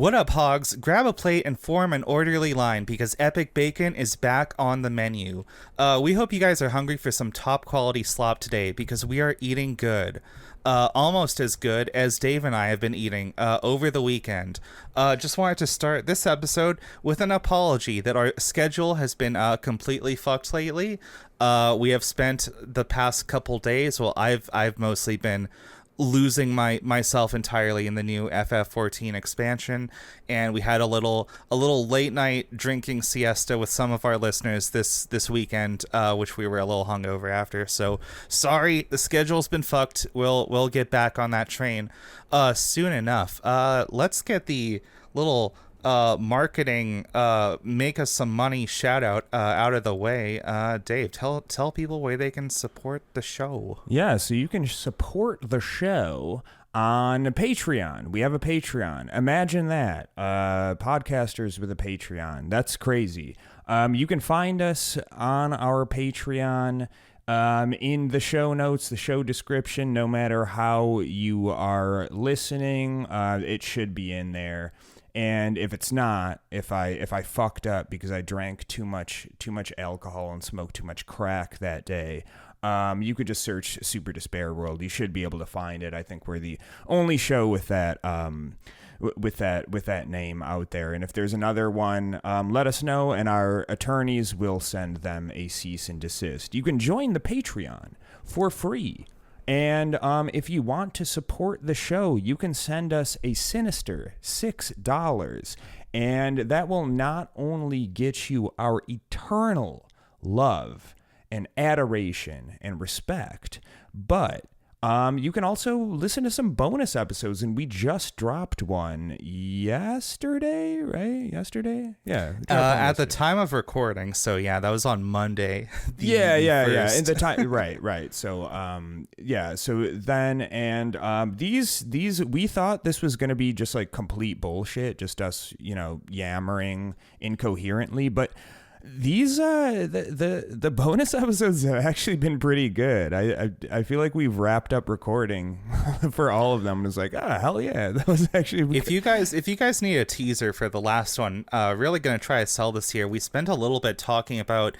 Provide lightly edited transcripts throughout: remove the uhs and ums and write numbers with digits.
What up, hogs? Grab a plate and form an orderly line because Epic Bacon is back on the menu. We hope you guys are hungry for some top quality slop today because we are eating good. Almost as good as Dave and I have been eating over the weekend. Just wanted to start this episode with an apology that our schedule has been completely fucked lately. We have spent the past couple days, well, I've mostly been losing myself entirely in the new FF14 expansion, and we had a little late night drinking siesta with some of our listeners this weekend, which we were a little hungover after. So sorry, the schedule's been fucked. We'll get back on that train soon enough. Let's get the little marketing make us some money shout out of the way. Dave, tell people where they can support the show. Yeah, so you can support the show on Patreon. We have a Patreon. Imagine that. Podcasters with a Patreon. That's crazy. You can find us on our Patreon in the show notes, the show description. No matter how you are listening, it should be in there. And if it's not, if I fucked up because I drank too much alcohol and smoked too much crack that day, you could just search Super Despair World. You should be able to find it. I think we're the only show with that with that name out there. And if there's another one, let us know, and our attorneys will send them a cease and desist. You can join the Patreon for free. And if you want to support the show, you can send us a sinister $6. And that will not only get you our eternal love and adoration and respect, but you can also listen to some bonus episodes, and we just dropped one yesterday, right? Yesterday? Yeah. At the time of recording, so yeah, that was on Monday. Yeah. In the time, right. So, so then, and these, we thought this was going to be just like complete bullshit, just us, yammering incoherently, but these the bonus episodes have actually been pretty good. I feel like we've wrapped up recording for all of them. It's like, hell yeah, that was actually. If you guys need a teaser for the last one, really gonna try to sell this here. We spent a little bit talking about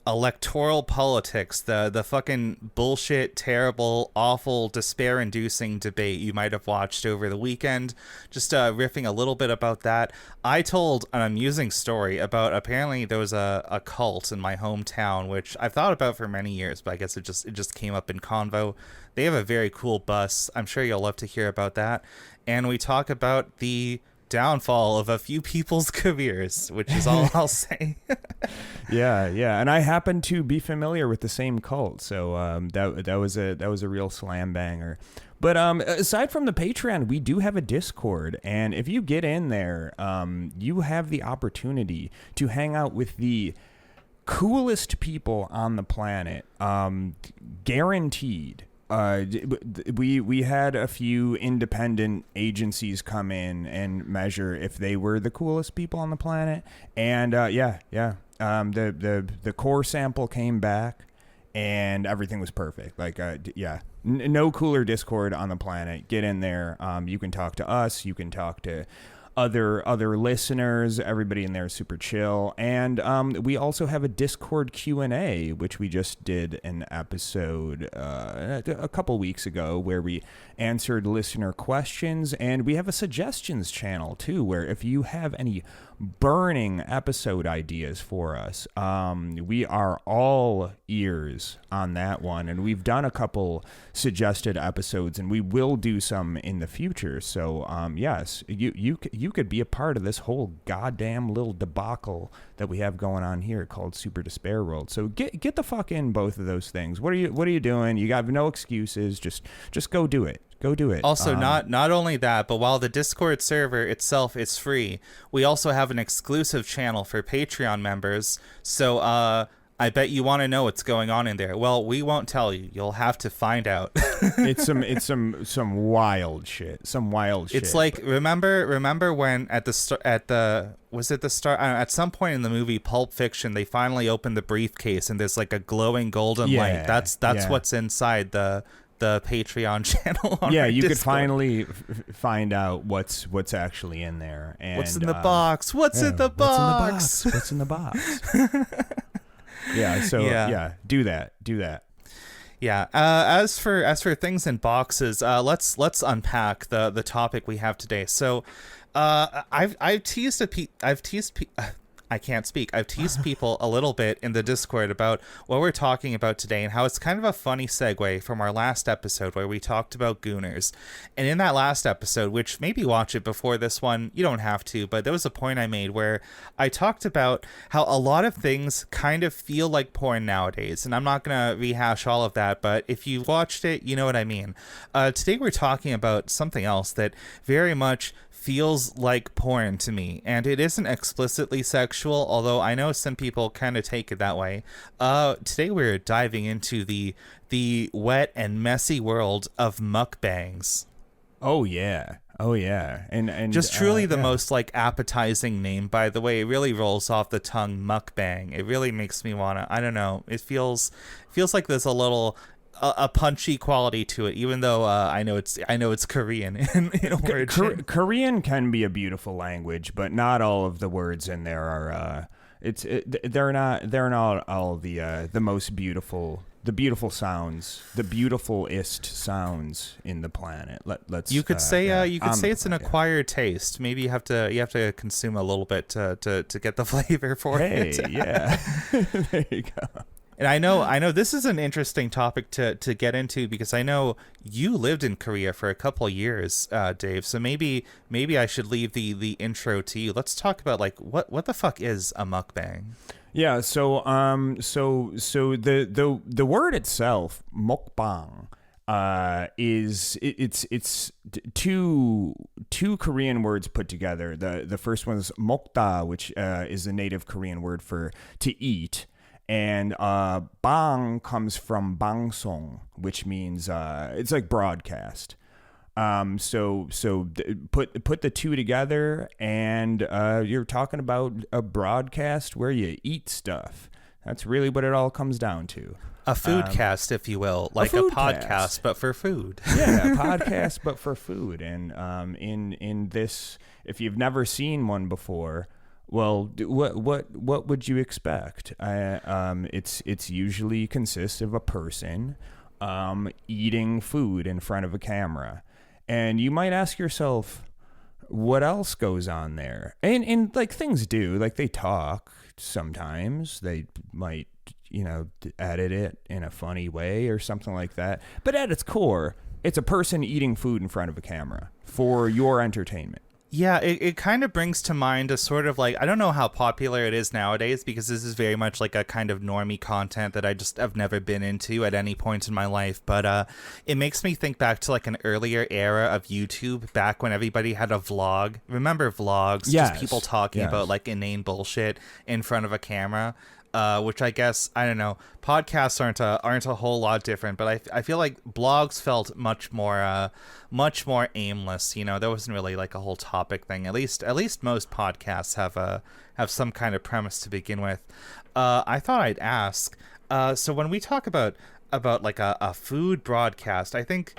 electoral politics, the fucking bullshit, terrible, awful, despair-inducing debate you might have watched over the weekend. Just riffing a little bit about that. I told an amusing story about, apparently there was a cult in my hometown, which I've thought about for many years, but I guess it just came up in convo. They have a very cool bus. I'm sure you'll love to hear about that. And we talk about the downfall of a few people's careers, which is all I'll say. yeah, and I happen to be familiar with the same cult, so that was a real slam banger. But aside from the Patreon, we do have a Discord, and if you get in there, you have the opportunity to hang out with the coolest people on the planet, guaranteed. We had a few independent agencies come in and measure if they were the coolest people on the planet, and the core sample came back, and everything was perfect. Like no cooler Discord on the planet. Get in there. You can talk to us. You can talk to other listeners. Everybody in there is super chill, and we also have a Discord Q&A, which we just did an episode a couple weeks ago where we answered listener questions, and we have a suggestions channel too, where if you have any burning episode ideas for us, we are all ears on that one, and we've done a couple suggested episodes, and we will do some in the future. So yes, you could be a part of this whole goddamn little debacle that we have going on here called Super Despair World. So get the fuck in both of those things. What are you doing? You got no excuses. Just go do it. Go do it. Also, not only that, but while the Discord server itself is free, we also have an exclusive channel for Patreon members. So I bet you want to know what's going on in there. Well, we won't tell you. You'll have to find out. It's some wild shit. Some wild shit. It's like, remember when at some point in the movie Pulp Fiction, they finally opened the briefcase and there's like a glowing golden light. That's what's inside the the Patreon channel. On yeah, our you could Discord. finally find out what's actually in there. And, What's in the box? What's in the box? What's in the box? Yeah. So Yeah. do that. Yeah. As for things in boxes, let's unpack the topic we have today. So, I've teased I can't speak. I've teased people a little bit in the Discord about what we're talking about today and how it's kind of a funny segue from our last episode where we talked about gooners. And in that last episode, which maybe watch it before this one, you don't have to, but there was a point I made where I talked about how a lot of things kind of feel like porn nowadays. And I'm not going to rehash all of that, but if you watched it, you know what I mean. Today we're talking about something else that very much feels like porn to me, and it isn't explicitly sexual, although I know some people kind of take it that way. Today we're diving into the wet and messy world of mukbangs. Oh yeah, and Just truly the most like appetizing name, by the way. It really rolls off the tongue, mukbang. It really makes me wanna, I don't know, it feels like there's a little a punchy quality to it, even though I know it's Korean in origin. Korean can be a beautiful language, but not all of the words in there are. They're not all the most beautiful. The beautiful sounds, the beautifulest sounds in the planet. Let's. You could say it's an acquired taste. Maybe you have to consume a little bit to get the flavor for it. Hey, yeah. There you go. And I know this is an interesting topic to get into because I know you lived in Korea for a couple of years, Dave. So maybe I should leave the intro to you. Let's talk about like what the fuck is a mukbang? Yeah. So the word itself, mukbang, it's two Korean words put together. The first one is mokda, which is the native Korean word for to eat. And bang comes from bangsong, which means it's like broadcast. So put the two together, and you're talking about a broadcast where you eat stuff. That's really what it all comes down to. A food cast, if you will, like a podcast, but for food. Yeah, a podcast, but for food. And in this, if you've never seen one before. Well, what would you expect? It's usually consists of a person eating food in front of a camera, and you might ask yourself, what else goes on there? And like things do, like they talk sometimes. They might edit it in a funny way or something like that. But at its core, it's a person eating food in front of a camera for your entertainment. Yeah, it kind of brings to mind a sort of like, I don't know how popular it is nowadays because this is very much like a kind of normie content that I've never been into at any point in my life. But it makes me think back to like an earlier era of YouTube, back when everybody had a vlog. Remember vlogs? Yes. Just people talking about like inane bullshit in front of a camera. Which I guess, I don't know, podcasts aren't a whole lot different, but I feel like blogs felt much more aimless. There wasn't really like a whole topic thing. At least most podcasts have some kind of premise to begin with. I thought I'd ask. So when we talk about like a food broadcast, I think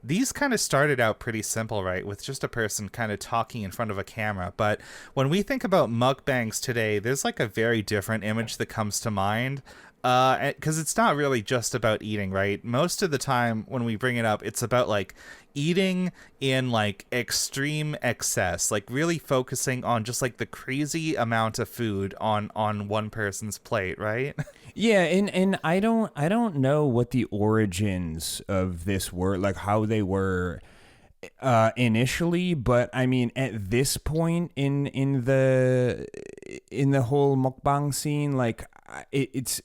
these kind of started out pretty simple, right? With just a person kind of talking in front of a camera. But when we think about mukbangs today, there's like a very different image that comes to mind. Because it's not really just about eating, right? Most of the time when we bring it up, it's about like eating in like extreme excess, like really focusing on just like the crazy amount of food on one person's plate, right? Yeah, and I don't know what the origins of this were, like how they were initially, but I mean at this point in the whole mukbang scene, like it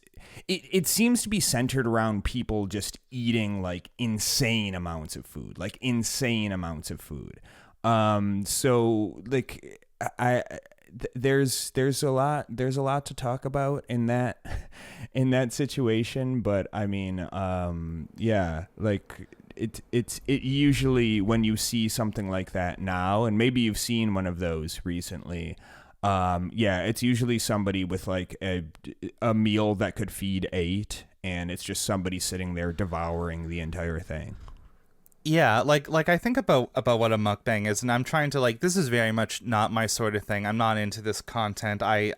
seems to be centered around people just eating like insane amounts of food. So like there's a lot to talk about in that situation, but I mean yeah, like it usually, when you see something like that now, and maybe you've seen one of those recently, yeah, it's usually somebody with like a meal that could feed 8, and it's just somebody sitting there devouring the entire thing. Yeah, like I think about what a mukbang is, and I'm trying to like, this is very much not my sort of thing. I'm not into this content. I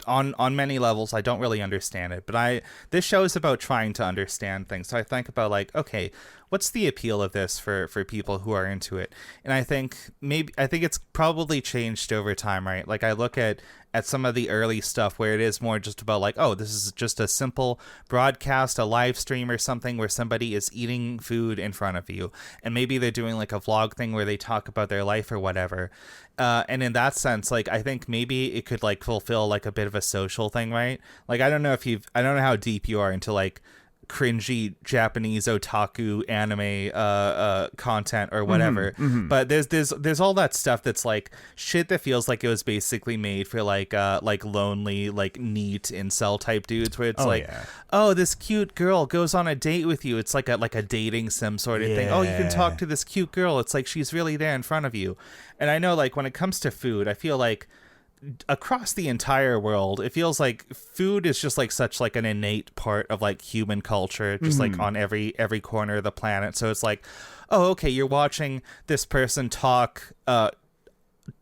on many levels I don't really understand it, but this show is about trying to understand things. So I think about like, okay, what's the appeal of this for people who are into it? And I think it's probably changed over time, right? Like I look at some of the early stuff where it is more just about like, oh, this is just a simple broadcast, a live stream or something where somebody is eating food in front of you, and maybe they're doing like a vlog thing where they talk about their life or whatever. And in that sense, like I think maybe it could like fulfill like a bit of a social thing, right? Like I don't know how deep you are into like cringy Japanese otaku anime content or whatever, but there's all that stuff that's like shit that feels like it was basically made for like lonely, like neat incel type dudes, where it's oh, this cute girl goes on a date with you. It's like a dating sim sort of thing. Oh, you can talk to this cute girl. It's like she's really there in front of you. And I know like when it comes to food, I feel like across the entire world, it feels like food is just like such like an innate part of like human culture, just like on every corner of the planet. So it's like, oh, okay, you're watching this person talk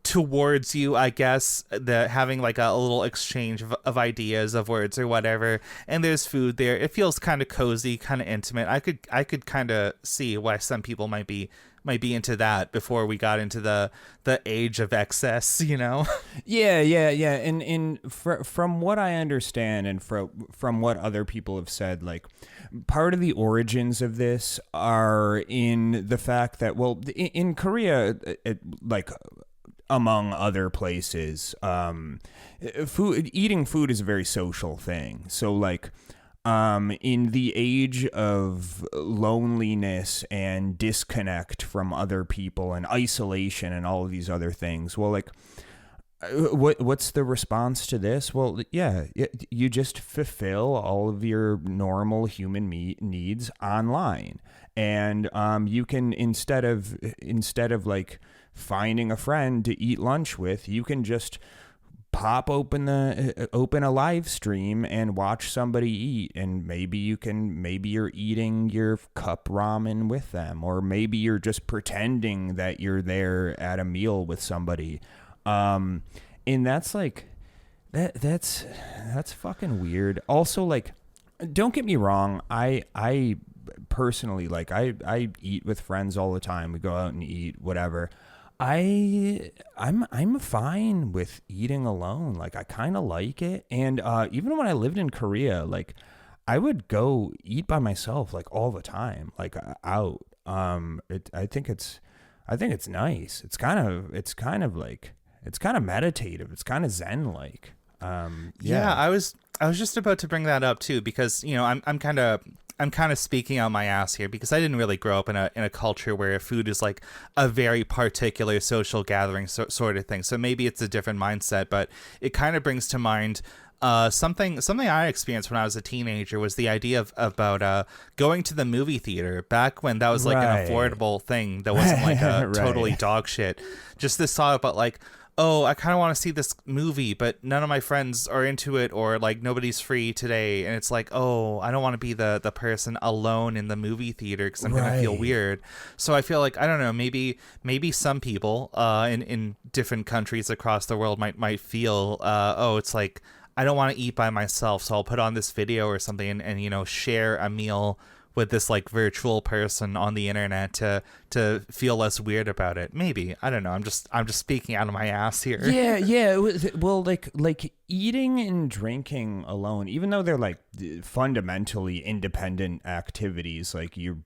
towards you, I guess, having like a little exchange of ideas, of words or whatever, and there's food there. It feels kind of cozy, kind of intimate. I could kind of see why some people might be into that before we got into the age of excess, you know? Yeah. And from what I understand, and from what other people have said, like part of the origins of this are in the fact that, well, in Korea, like among other places, eating food is a very social thing. So like, in the age of loneliness and disconnect from other people and isolation and all of these other things, well, like, what's the response to this? Well, yeah, you just fulfill all of your normal human needs online, and you can instead of like finding a friend to eat lunch with, you can just pop open a live stream and watch somebody eat, and maybe you're eating your cup ramen with them, or maybe you're just pretending that you're there at a meal with somebody, and that's like that's fucking weird. Also, like, don't get me wrong, I personally, like, I eat with friends all the time. We go out and eat, whatever. I'm fine with eating alone. Like, I kind of like it. And even when I lived in Korea, like, I would go eat by myself like all the time, like out. I think it's nice. It's kind of meditative. It's kind of zen like. Yeah, I was just about to bring that up too, because, you know, I'm kind of speaking out my ass here, because I didn't really grow up in a culture where food is like a very particular social gathering sort of thing. So maybe it's a different mindset, but it kind of brings to mind something I experienced when I was a teenager, was the idea about going to the movie theater back when that was like an affordable thing that wasn't like a totally dog shit. Just this thought about like, oh, I kind of want to see this movie, but none of my friends are into it, or like nobody's free today. And it's like, oh, I don't want to be the person alone in the movie theater because I'm going to feel weird. So I feel like, I don't know, maybe some people in different countries across the world might feel, oh, it's like, I don't want to eat by myself, so I'll put on this video or something and you know, share a meal with this like virtual person on the internet to feel less weird about it. Maybe, I don't know. I'm just speaking out of my ass here. Yeah. Well, like eating and drinking alone, even though they're like fundamentally independent activities, like you're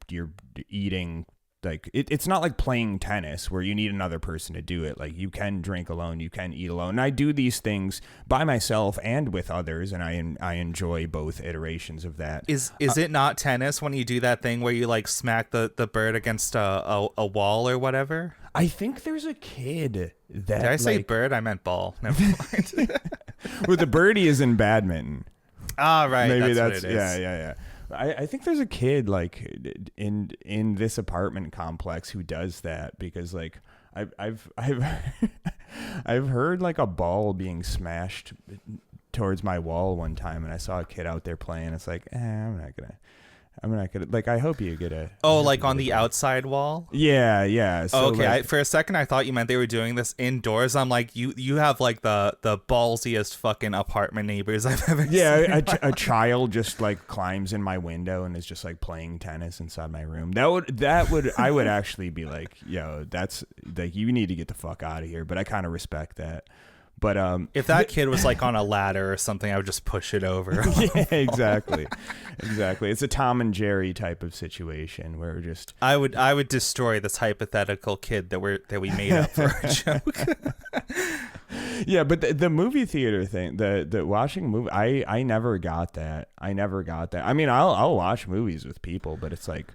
eating. Like it's not like playing tennis where you need another person to do it. Like, you can drink alone, you can eat alone. And I do these things by myself and with others, and I enjoy both iterations of that. Is it not tennis when you do that thing where you like smack the bird against a wall or whatever? I think there's a kid that. Did I say bird? I meant ball. Never mind. Well, the birdie is in badminton. Ah, right. Maybe that's what it is. Yeah. I think there's a kid like in this apartment complex who does that, because like I've I've heard like a ball being smashed towards my wall one time, and I saw a kid out there playing. It's like, I'm not gonna. Like, I hope you get a. Oh, like on the outside wall? Yeah. So, okay, like, for a second I thought you meant they were doing this indoors. I'm like, you have like the ballsiest fucking apartment neighbors I've ever seen. Yeah, a child just like climbs in my window and is just like playing tennis inside my room. That would I would actually be like, yo, that's like, you need to get the fuck out of here. But I kind of respect that. But if that kid was like on a ladder or something, I would just push it over. Yeah, exactly. It's a Tom and Jerry type of situation where we're just. I would destroy this hypothetical kid that we made up for a joke. Yeah, but the movie theater thing, the watching movie, I never got that. I mean, I'll watch movies with people, but it's like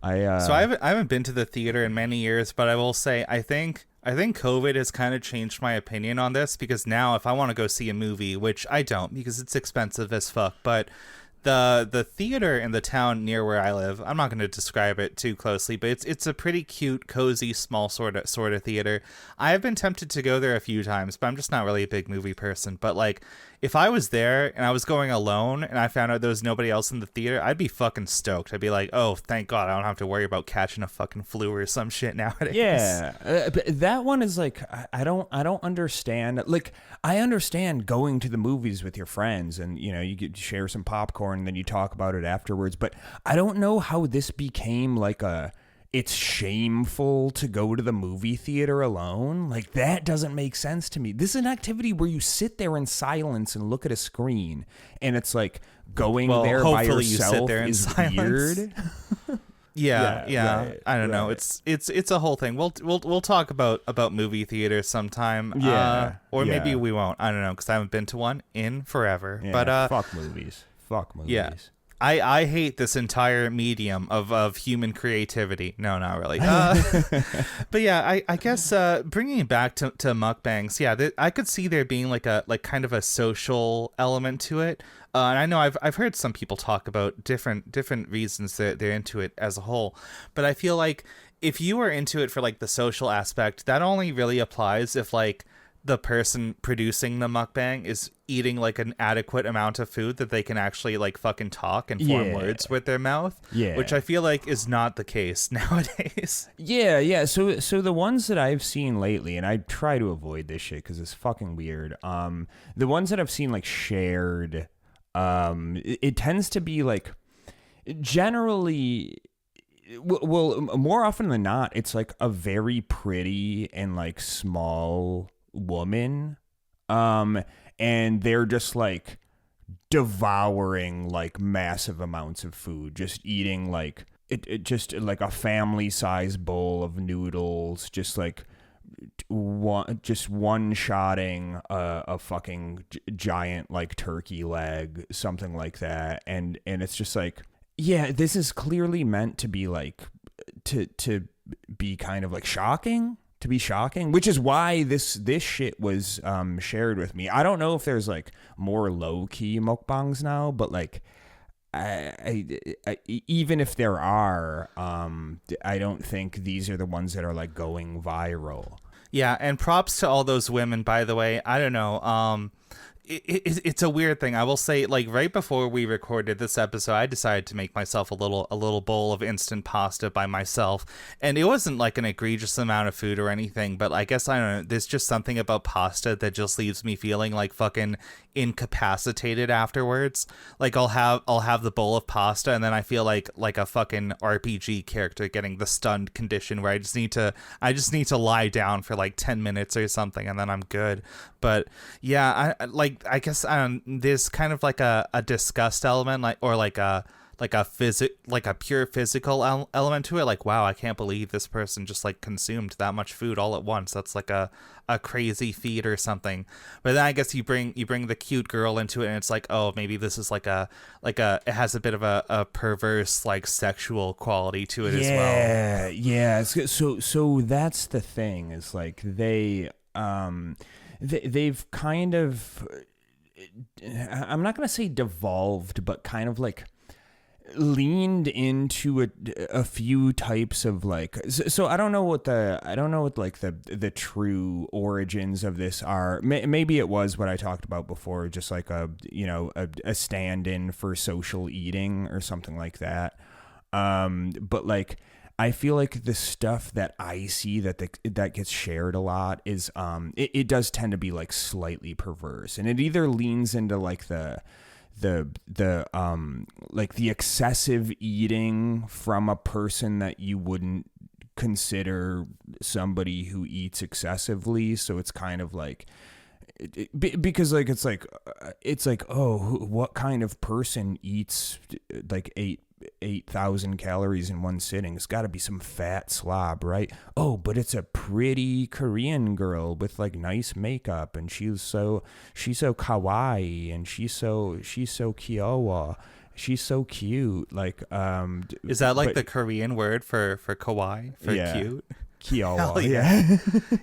So I haven't been to the theater in many years, but I will say I think COVID has kind of changed my opinion on this, because now if I want to go see a movie, which I don't because it's expensive as fuck, but the theater in the town near where I live, I'm not going to describe it too closely, but it's a pretty cute, cozy, small sort of theater. I have been tempted to go there a few times, but I'm just not really a big movie person. But like, if I was there and I was going alone and I found out there was nobody else in the theater, I'd be fucking stoked. I'd be like, oh, thank God I don't have to worry about catching a fucking flu or some shit nowadays. Yeah, but that one is like, I don't understand. Like, I understand going to the movies with your friends and, you know, you get to share some popcorn and then you talk about it afterwards. But I don't know how this became like it's shameful to go to the movie theater alone. Like, that doesn't make sense to me. This is an activity where you sit there in silence and look at a screen, and it's like going there by yourself you sit there in is silence. weird. Yeah. Right, I don't know. right. It's a whole thing. We'll talk about movie theaters sometime. Yeah, or maybe yeah. we won't. I don't know, because I haven't been to one in forever. Yeah, but fuck movies. Yeah. I hate this entire medium of human creativity. No, not really. But yeah, I guess bringing it back to mukbangs, yeah, I could see there being like kind of a social element to it. And I know I've heard some people talk about different reasons that they're into it as a whole, but I feel like if you are into it for like the social aspect, that only really applies if like the person producing the mukbang is eating like an adequate amount of food that they can actually like fucking talk and form words with their mouth. Yeah. Which I feel like is not the case nowadays. Yeah. So the ones that I've seen lately, and I try to avoid this shit because it's fucking weird. The ones that I've seen like shared, it tends to be like generally. Well, more often than not, it's like a very pretty and like small woman, and they're just like devouring like massive amounts of food, just eating like it just like a family size bowl of noodles, just like one shotting a fucking giant like turkey leg, something like that, and it's just like, yeah, this is clearly meant to be like to be kind of like shocking. To be shocking, which is why this shit was shared with me. I don't know if there's like more low key mukbangs now, but like, I even if there are, I don't think these are the ones that are like going viral. Yeah, and props to all those women, by the way. I don't know. It's a weird thing. I will say, like, right before we recorded this episode, I decided to make myself a little bowl of instant pasta by myself, and it wasn't like an egregious amount of food or anything, but I guess, I don't know, there's just something about pasta that just leaves me feeling like fucking incapacitated afterwards. Like, I'll have the bowl of pasta, and then I feel like a fucking RPG character getting the stunned condition where I just need to lie down for like 10 minutes or something, and then I'm good. But yeah, I guess there's kind of like a disgust element, like a pure physical element to it. Like, wow, I can't believe this person just like consumed that much food all at once. That's like a crazy feat or something. But then I guess you bring the cute girl into it, and it's like, oh, maybe this is like it has a bit of a perverse like sexual quality to it as well. Yeah. So that's the thing, is like they've kind of, I'm not going to say devolved, but kind of like leaned into a few types of like, so I don't know what like the true origins of this are. Maybe it was what I talked about before, just like a stand-in for social eating or something like that. But like, I feel like the stuff that I see that gets shared a lot is it does tend to be like slightly perverse, and it either leans into like the like the excessive eating from a person that you wouldn't consider somebody who eats excessively. So it's kind of like, because like it's like, oh, what kind of person eats like 8,000 calories in one sitting? It's got to be some fat slob, right? Oh, but it's a pretty Korean girl with like nice makeup, and she's so kawaii, and she's so kyowa. She's so cute. Like, is that like the Korean word for kawaii, for cute? Kyowa. Yeah.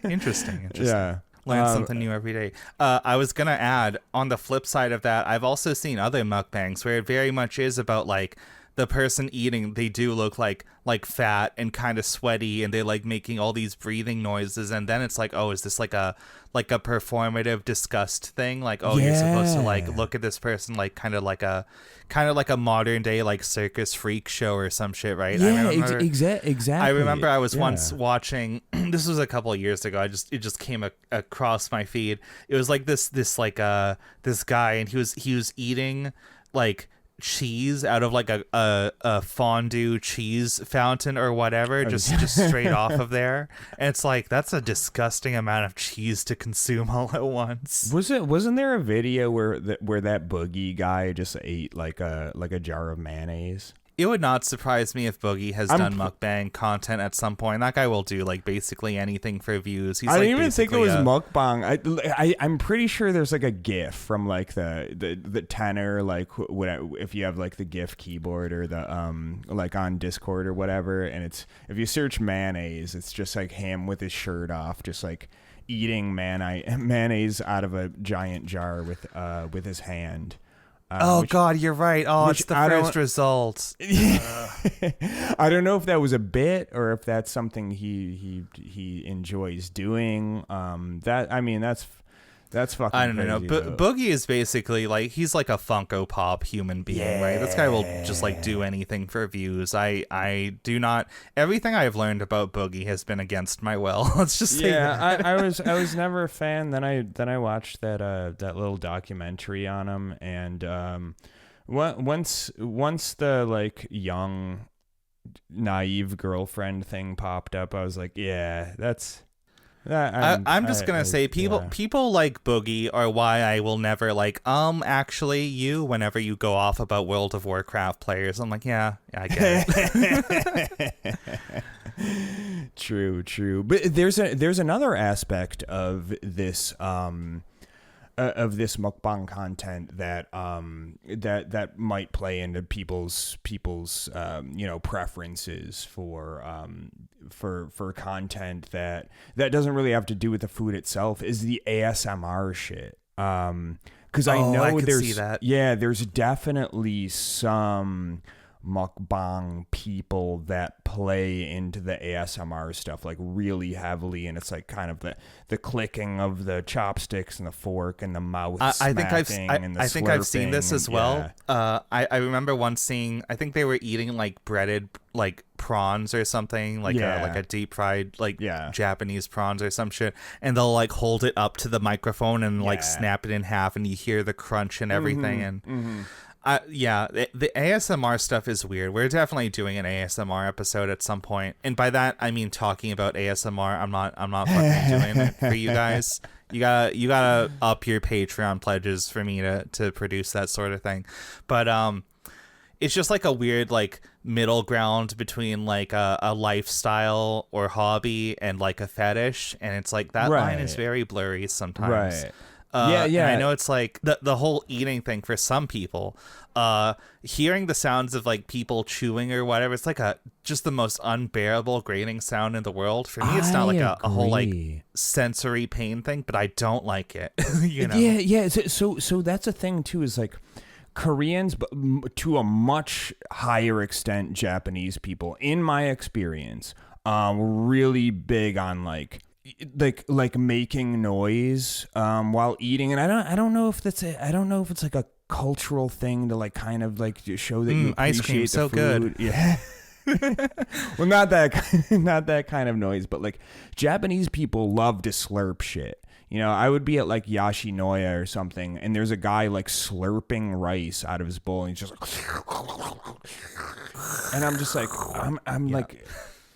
Interesting. Yeah. Learn something new every day. I was gonna add, on the flip side of that, I've also seen other mukbangs where it very much is about like the person eating, they do look like fat and kind of sweaty, and they like making all these breathing noises, and then it's like, oh, is this like a performative disgust thing? Like, oh, you're supposed to like look at this person like kind of like a modern day like circus freak show or some shit, right? Yeah, exactly. I remember I was once watching. This was a couple of years ago. It just came across my feed. It was like this guy, and he was eating like cheese out of like a fondue cheese fountain or whatever, just straight off of there, and it's like, that's a disgusting amount of cheese to consume all at once. Wasn't there a video where that Boogie guy just ate like a jar of mayonnaise? It would not surprise me if Boogie has done mukbang content at some point. That guy will do like basically anything for views. I didn't even think it was mukbang. I'm pretty sure there's like a GIF from like the tenor, like if you have like the GIF keyboard or the like on Discord or whatever, and it's, if you search mayonnaise, it's just like him with his shirt off, just like eating mayonnaise out of a giant jar with his hand. God, you're right. Oh, it's the first result. I don't know if that was a bit or if that's something he enjoys doing. That's fucking I don't know. Boogie is basically like, he's like a Funko Pop human being, right? This guy will just like do anything for views. I do not. Everything I've learned about Boogie has been against my will. Let's just say that. I was never a fan. Then I watched that little documentary on him, and once the like young naive girlfriend thing popped up, I was like, yeah, that's. I'm just gonna say people like Boogie are why I will never like actually you whenever you go off about World of Warcraft players. I'm like, yeah, I get it. True. But there's another aspect of this mukbang content that that might play into people's preferences for content that doesn't really have to do with the food itself, is the ASMR shit. Because I know I could see that. Yeah, there's definitely some mukbang people that play into the ASMR stuff like really heavily, and it's like kind of the clicking of the chopsticks and the fork and the mouth smacking and the I think I've seen slurping this as well. I remember once seeing, I think they were eating like breaded like prawns or something, like a deep fried like Japanese prawns or some shit, and they'll like hold it up to the microphone and like snap it in half, and you hear the crunch and everything. The ASMR stuff is weird. We're definitely doing an ASMR episode at some point, and by that I mean talking about ASMR. I'm not fucking doing it for you guys. You gotta up your Patreon pledges for me to produce that sort of thing. But it's just like a weird like middle ground between like a lifestyle or hobby and like a fetish, and it's like that line is very blurry sometimes. Right. And I know it's like the whole eating thing for some people, hearing the sounds of like people chewing or whatever, it's like just the most unbearable grating sound in the world. For me, it's not like a whole like sensory pain thing, but I don't like it. You know? Yeah. So that's a thing too, is like, Koreans, but to a much higher extent, Japanese people, in my experience, really big on like making noise while eating, and I don't know if I don't know if it's like a cultural thing to like kind of like show that you appreciate ice cream the so food. good. Yeah. Well, not that kind of noise, but like Japanese people love to slurp shit. You know, I would be at like Yoshinoya or something, and there's a guy like slurping rice out of his bowl, and he's just like, and I'm just like, I'm like,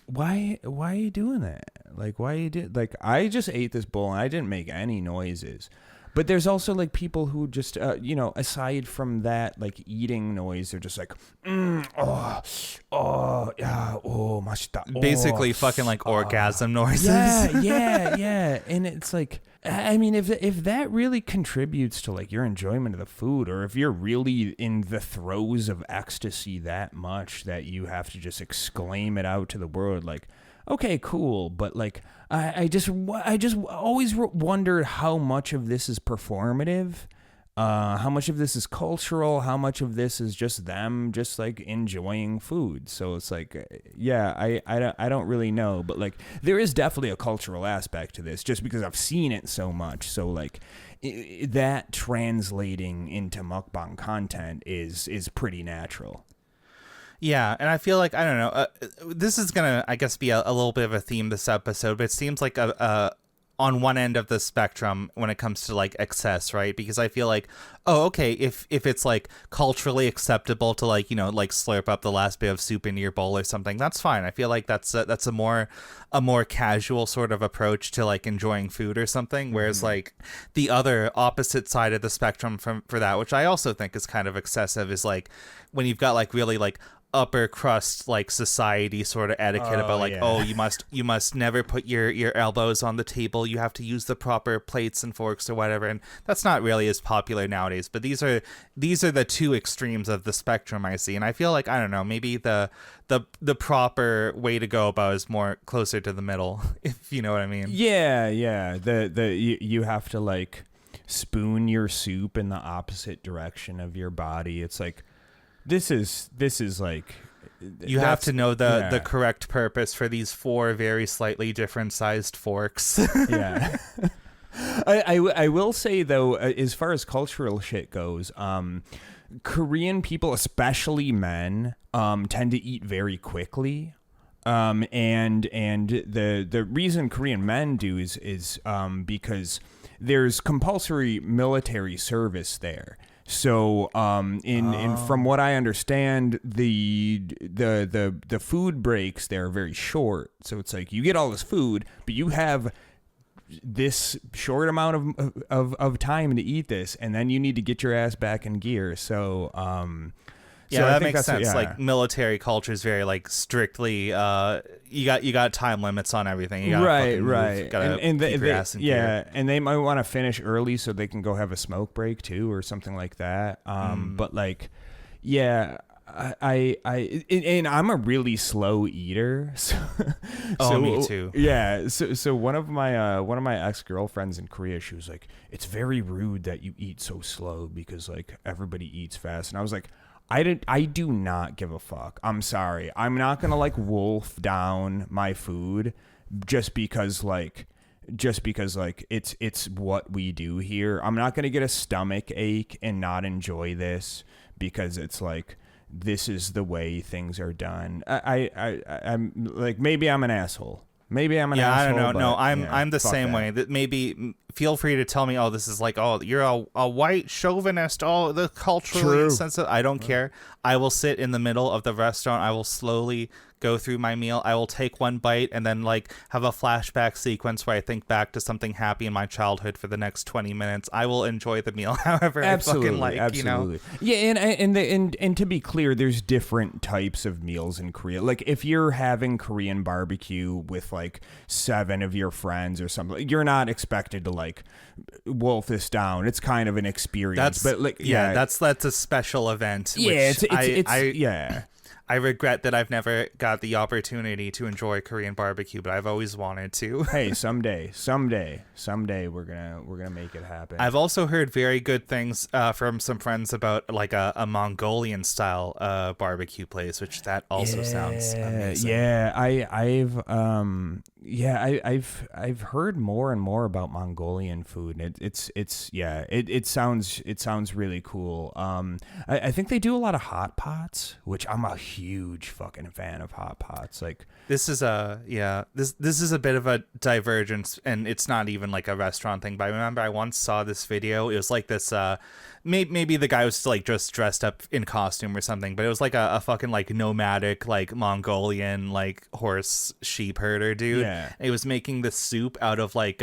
why are you doing that? Like, why you did? Like, I just ate this bowl and I didn't make any noises. But there's also like people who just, you know, aside from that, like eating noise, they're just like, mashita. Basically, fucking like orgasm noises. Yeah. And it's like, I mean, if that really contributes to like your enjoyment of the food, or if you're really in the throes of ecstasy that much that you have to just exclaim it out to the world, like, okay, cool. But like, I just always wondered how much of this is performative, how much of this is cultural, how much of this is just them just like enjoying food. So it's like, yeah, I don't really know, but like there is definitely a cultural aspect to this just because I've seen it so much. So like that translating into mukbang content is pretty natural. Yeah, and I feel like, I don't know, this is going to, I guess, be a little bit of a theme this episode, but it seems like on one end of the spectrum when it comes to like excess, right? Because I feel like, oh, okay, if it's like culturally acceptable to like, you know, like slurp up the last bit of soup into your bowl or something, that's fine. I feel like that's a more casual sort of approach to like enjoying food or something. Whereas like the other opposite side of the spectrum for that, which I also think is kind of excessive, is like when you've got like really like upper crust like society sort of etiquette about like, oh, you must never put your elbows on the table, you have to use the proper plates and forks or whatever, and that's not really as popular nowadays. But these are the two extremes of the spectrum I see, and I feel like, I don't know, maybe the proper way to go about is more closer to the middle, if you know what I mean. Yeah. You have to like spoon your soup in the opposite direction of your body. It's like, This is like, you have to know the correct purpose for these 4 very slightly different sized forks. Yeah. I will say though, as far as cultural shit goes, Korean people, especially men, tend to eat very quickly. And the reason Korean men do is because there's compulsory military service there. So, from what I understand, the food breaks there are very short. So it's like you get all this food, but you have this short amount of time to eat this, and then you need to get your ass back in gear. So, yeah, that makes sense. Yeah. Like military culture is very like strictly, you got time limits on everything. You gotta right. Gotta keep your ass in gear. And they might want to finish early so they can go have a smoke break too, or something like that. But like, yeah, and I'm a really slow eater. So me too. Yeah. So one of my ex-girlfriends in Korea, she was like, "It's very rude that you eat so slow because like everybody eats fast," and I was like, I do not give a fuck. I'm sorry. I'm not going to like wolf down my food just because it's what we do here. I'm not going to get a stomach ache and not enjoy this because it's like, this is the way things are done. I'm like, maybe I'm an asshole. Maybe I'm an asshole. I don't know. No, I'm the same that way. That maybe feel free to tell me, oh, this is like, oh, you're a white chauvinist. Oh, the culturally insensitive. I don't care. I will sit in the middle of the restaurant. I will slowly go through my meal. I will take one bite and then like have a flashback sequence where I think back to something happy in my childhood for the next 20 minutes. I will enjoy the meal however I fucking like, absolutely. You know? Yeah, and to be clear, there's different types of meals in Korea. Like if you're having Korean barbecue with like 7 of your friends or something, you're not expected to like wolf this down. It's kind of an experience. But like, that's a special event. Yeah, which yeah. I regret that I've never got the opportunity to enjoy Korean barbecue, but I've always wanted to. Hey, someday we're gonna make it happen. I've also heard very good things from some friends about like a Mongolian style barbecue place, which that also sounds amazing. I've heard more and more about Mongolian food. And it sounds really cool. I think they do a lot of hot pots, which I'm a huge fucking fan of hot pots. Like this is a bit of a divergence, and it's not even like a restaurant thing, but I remember I once saw this video. It was like this maybe the guy was like just dressed up in costume or something, but it was like a fucking like nomadic like Mongolian like horse sheep herder dude. Yeah. He was making the soup out of like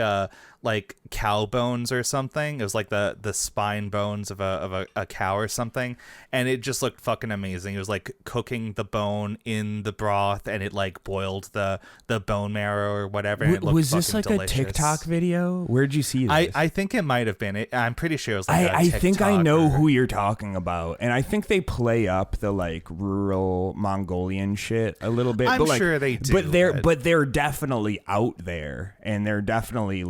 cow bones or something. It was like the spine bones of a cow or something, and it just looked fucking amazing. It was like cooking the bone in the broth, and it like boiled the bone marrow or whatever. And it looked was this like delicious. a TikTok video? Where'd you see this? I think it might have been. I'm pretty sure it was like I think I know who you're talking about, and I think they play up the like rural Mongolian shit a little bit. I'm but, like, sure they do, but they're definitely out there, and they're definitely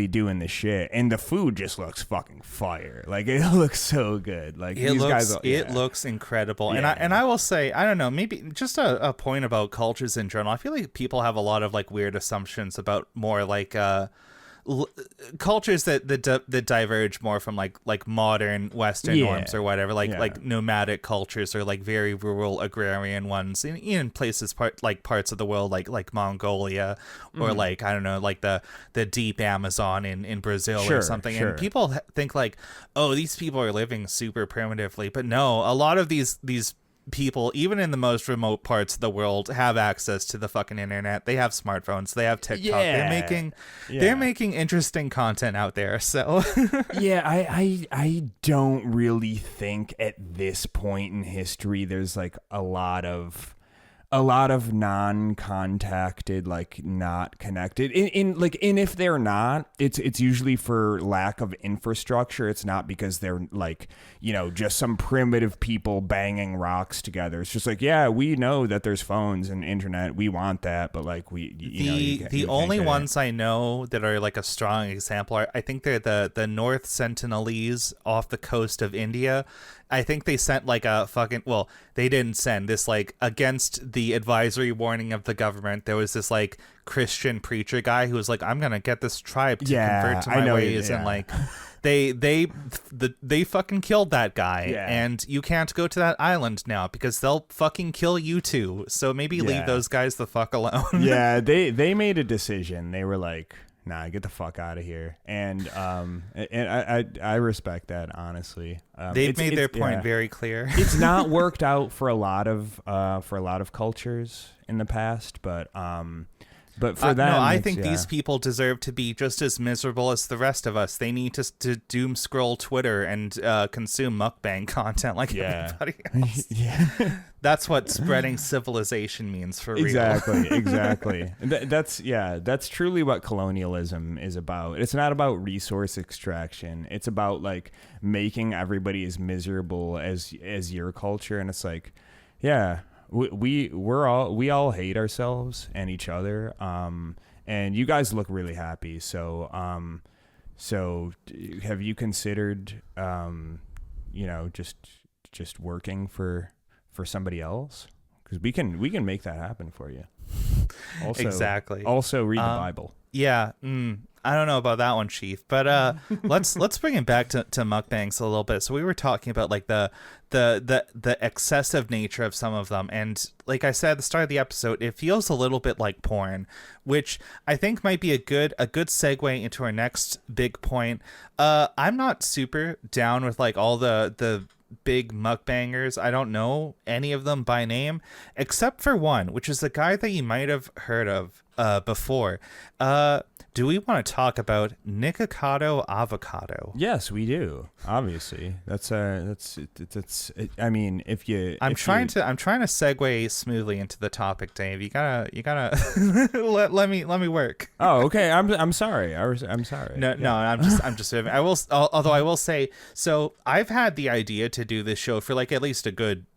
doing the shit, and the food just looks fucking fire. Like it looks so good. Like it these looks incredible. Yeah. And I will say, I don't know, maybe just a point about cultures in general. I feel like people have a lot of like weird assumptions about more like cultures that diverge more from like modern Western norms or whatever, like nomadic cultures or like very rural agrarian ones in places parts of the world like Mongolia or like I don't know, like the deep Amazon in Brazil or something. And people think like, oh, these people are living super primitively, but no, a lot of these people, even in the most remote parts of the world, have access to the fucking internet. They have smartphones. They have TikTok. They're making interesting content out there. So I don't really think at this point in history there's like a lot of non-contacted, like not connected and if they're not, it's usually for lack of infrastructure. It's not because they're like, you know, just some primitive people banging rocks together. It's just like, yeah, we know that there's phones and internet, we want that, but like the only ones I know that are like a strong example I think they're the North Sentinelese off the coast of India. I think they sent like a fucking, well, they didn't send this, like, against the advisory warning of the government. There was this like Christian preacher guy who was like, I'm gonna get this tribe to convert to my ways, and like they fucking killed that guy, and you can't go to that island now because they'll fucking kill you too. So maybe leave those guys the fuck alone. They made a decision. They were like, nah, get the fuck out of here. And I respect that, honestly. They've made their point very clear. It's not worked out for a lot of cultures in the past, but for them, no, I think these people deserve to be just as miserable as the rest of us. They need to doom scroll Twitter and consume mukbang content like everybody else. That's what spreading civilization means for real. Exactly. That's truly what colonialism is about. It's not about resource extraction. It's about like making everybody as miserable as your culture. And it's like, yeah, we all hate ourselves and each other. And you guys look really happy. So have you considered, just working for somebody else? Because we can make that happen for you. Also, exactly. Also read the Bible. Yeah. I don't know about that one, Chief, but let's bring it back to mukbangs a little bit. So we were talking about like the excessive nature of some of them, and like I said at the start of the episode, it feels a little bit like porn, which I think might be a good segue into our next big point. I'm not super down with like all the big mukbangers. I don't know any of them by name except for one, which is the guy that you might have heard of before. Do we want to talk about Nikocado Avocado? Yes, we do. Obviously, that's. I mean, I'm trying to segue smoothly into the topic, Dave. You gotta let me work. Oh, okay. I'm sorry. I'm sorry. No, I'm just. I will. Although I will say, so I've had the idea to do this show for like at least a good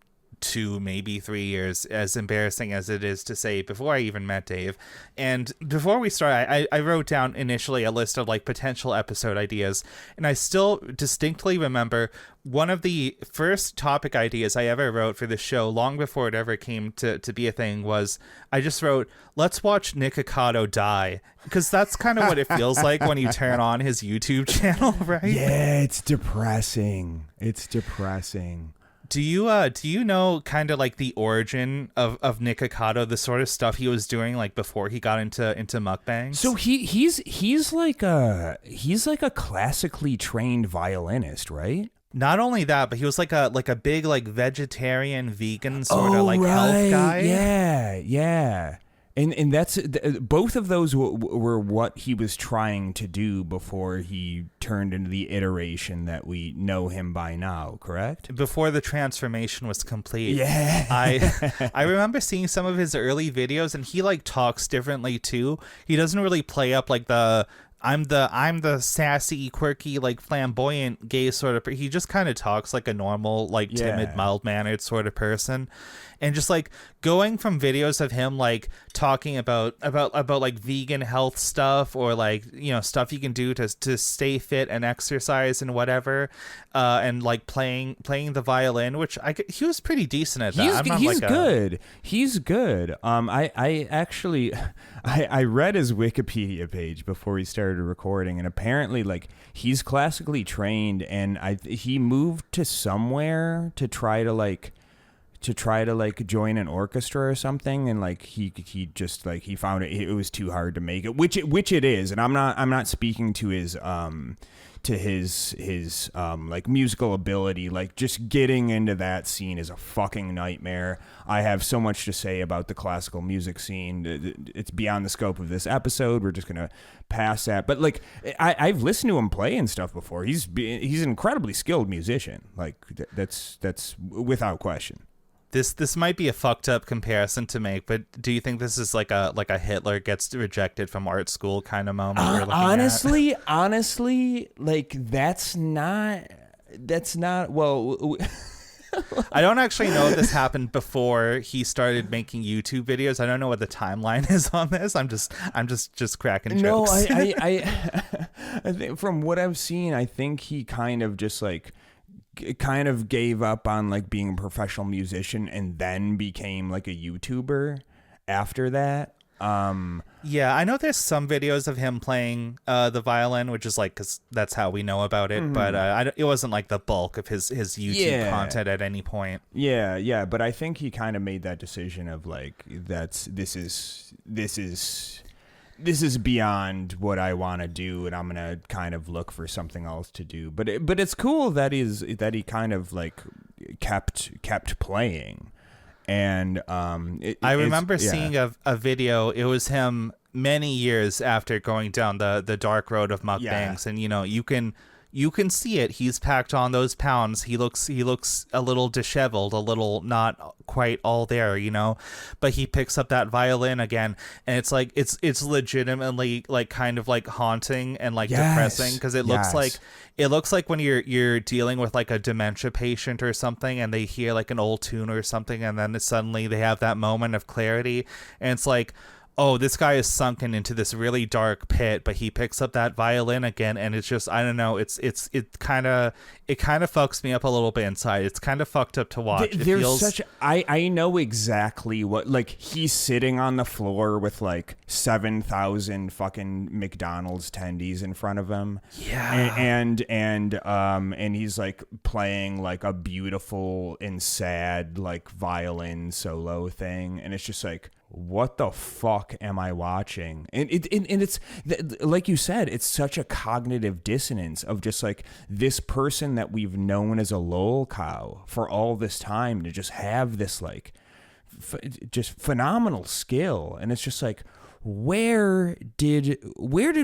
2, maybe 3 years, as embarrassing as it is to say, before I even met Dave. And before we start, I wrote down initially a list of like potential episode ideas, and I still distinctly remember one of the first topic ideas I ever wrote for the show, long before it ever came to be a thing, was I just wrote, let's watch Nikocado Die, because that's kind of what it feels like when you turn on his YouTube channel, right? Yeah, it's depressing. It's depressing. Do you know kind of like the origin of Nikocado, the sort of stuff he was doing like before he got into mukbangs? So he's like a classically trained violinist, right? Not only that, but he was like a big like vegetarian, vegan sort of like health guy. Yeah. And that's both of those were what he was trying to do before he turned into the iteration that we know him by now, correct? Before the transformation was complete. Yeah. I remember seeing some of his early videos, and he like talks differently too. He doesn't really play up like the I'm the sassy, quirky, like flamboyant gay sort of. He just kind of talks like a normal, like timid, mild-mannered sort of person, and just like going from videos of him like talking about like vegan health stuff, or like, you know, stuff you can do to stay fit and exercise and whatever, and like playing the violin, which he was pretty decent at that. He's good. I actually I read his Wikipedia page before he started recording, and apparently like he's classically trained, and he moved to somewhere to try to join an orchestra or something, and like he just like he found it was too hard to make it, which it is, and I'm not speaking to his like musical ability. Like just getting into that scene is a fucking nightmare. I have so much to say about the classical music scene. It's beyond the scope of this episode. We're just gonna pass that. But like I've listened to him play and stuff before. He's an incredibly skilled musician. Like that's without question. This might be a fucked up comparison to make, but do you think this is like a Hitler gets rejected from art school kind of moment? Honestly, like that's not well. I don't actually know if this happened before he started making YouTube videos. I don't know what the timeline is on this. I'm just cracking jokes. No, I think from what I've seen, I think he kind of just like kind of gave up on like being a professional musician and then became like a YouTuber after that. Yeah, I know there's some videos of him playing the violin, which is like, because that's how we know about it. But it wasn't like the bulk of his YouTube content at any point. Yeah. But I think he kind of made that decision of like, this is beyond what I want to do, and I'm gonna kind of look for something else to do. But it's cool that he kind of like kept playing. And I remember seeing a video. It was him many years after going down the dark road of mukbangs, and you know, you can see it. He's packed on those pounds. He looks a little disheveled, a little not quite all there, you know. But he picks up that violin again, and it's like it's legitimately like kind of like haunting and like depressing, because it looks like when you're dealing with like a dementia patient or something, and they hear like an old tune or something, and then suddenly they have that moment of clarity, and it's like, oh, this guy is sunken into this really dark pit, but he picks up that violin again, and it's just, I don't know, it kind of fucks me up a little bit inside. It's kind of fucked up to watch. I know exactly what, like, he's sitting on the floor with like 7,000 fucking McDonald's tendies in front of him. Yeah. And he's like playing like a beautiful and sad like violin solo thing, and it's just like, what the fuck am I watching? And it's like you said, it's such a cognitive dissonance of just like this person that we've known as a lolcow for all this time to just have this like just phenomenal skill, and it's just like, where did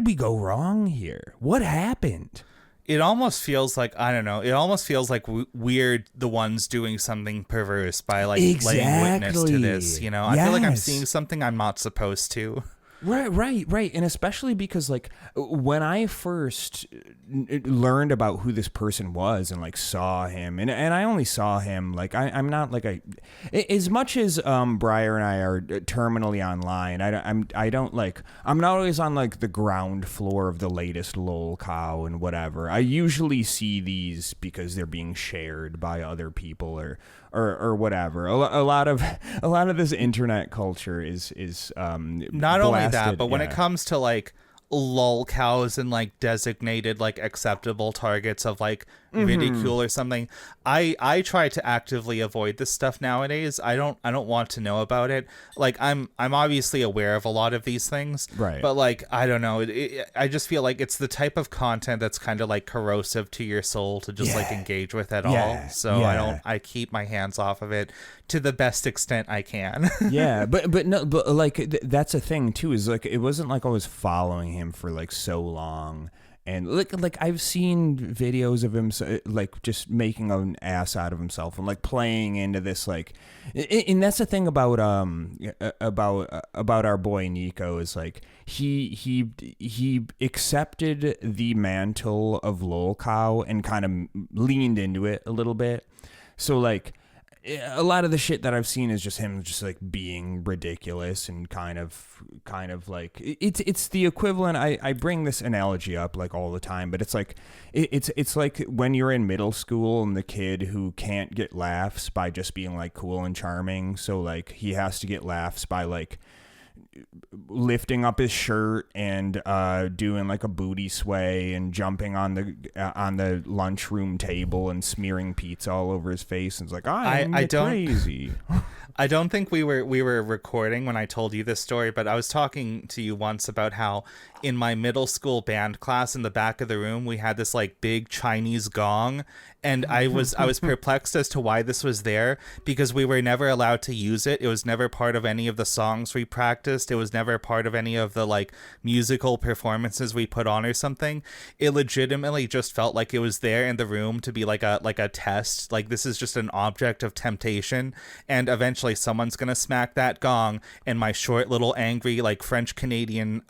we go wrong here? What happened? It almost feels like, I don't know, it almost feels like we're the ones doing something perverse by like laying witness to this, you know? I feel like I'm seeing something I'm not supposed to. Right. And especially because, like, when I first learned about who this person was and, like, saw him, and I only saw him, like, I'm not, like, as much as Briar and I are terminally online, I'm not always on, like, the ground floor of the latest lolcow and whatever. I usually see these because they're being shared by other people or whatever. A lot of this internet culture is not only that, blasted, but when it comes to like lolcows and like designated like acceptable targets of like ridicule or something, I try to actively avoid this stuff nowadays. I don't want to know about it. Like I'm obviously aware of a lot of these things, right? But like I don't know, I just feel like it's the type of content that's kind of like corrosive to your soul to just like engage with at all. So I keep my hands off of it to the best extent I can. but like that's a thing too, is like it wasn't like I was following him for like so long. And like I've seen videos of him like just making an ass out of himself and like playing into this, like, and that's the thing about our boy Nico, is like he accepted the mantle of lolcow and kind of leaned into it a little bit. So like a lot of the shit that I've seen is just him just like being ridiculous and kind of like it's the equivalent. I bring this analogy up like all the time, but it's like it's like when you're in middle school and the kid who can't get laughs by just being like cool and charming, so like he has to get laughs by like lifting up his shirt and doing like a booty sway and jumping on the lunchroom table and smearing pizza all over his face, and it's like I don't crazy. I don't think we were recording when I told you this story, but I was talking to you once about how in my middle school band class in the back of the room we had this like big Chinese gong, and I was perplexed as to why this was there, because we were never allowed to use it. It was never part of any of the songs we practiced. It was never part of any of the like musical performances we put on or something. It legitimately just felt like it was there in the room to be like a test. Like this is just an object of temptation, and eventually someone's gonna smack that gong, and my short little angry like French Canadian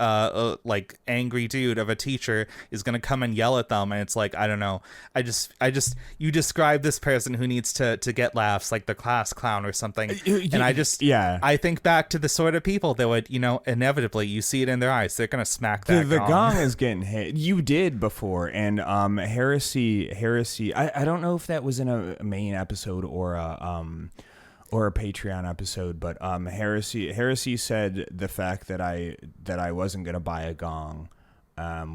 like angry dude of a teacher is gonna come and yell at them, and it's like I don't know. I just you describe this person who needs to get laughs, like the class clown or something, and I think back to the sort of people that would, you know, inevitably you see it in their eyes, they're gonna smack that the gong. Gong is getting hit. You did before, and heresy. I don't know if that was in a main episode or a Patreon episode, but heresy said the fact that I wasn't gonna buy a gong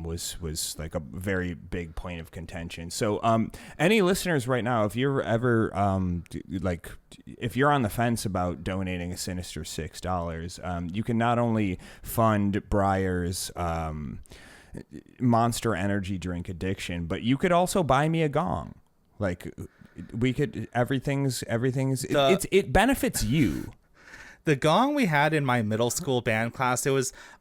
was like a very big point of contention. So any listeners right now, if you're ever if you're on the fence about donating a sinister $6, you can not only fund Briar's Monster Energy drink addiction, but you could also buy me a gong. Like we could it benefits you. The gong we had in my middle school band class,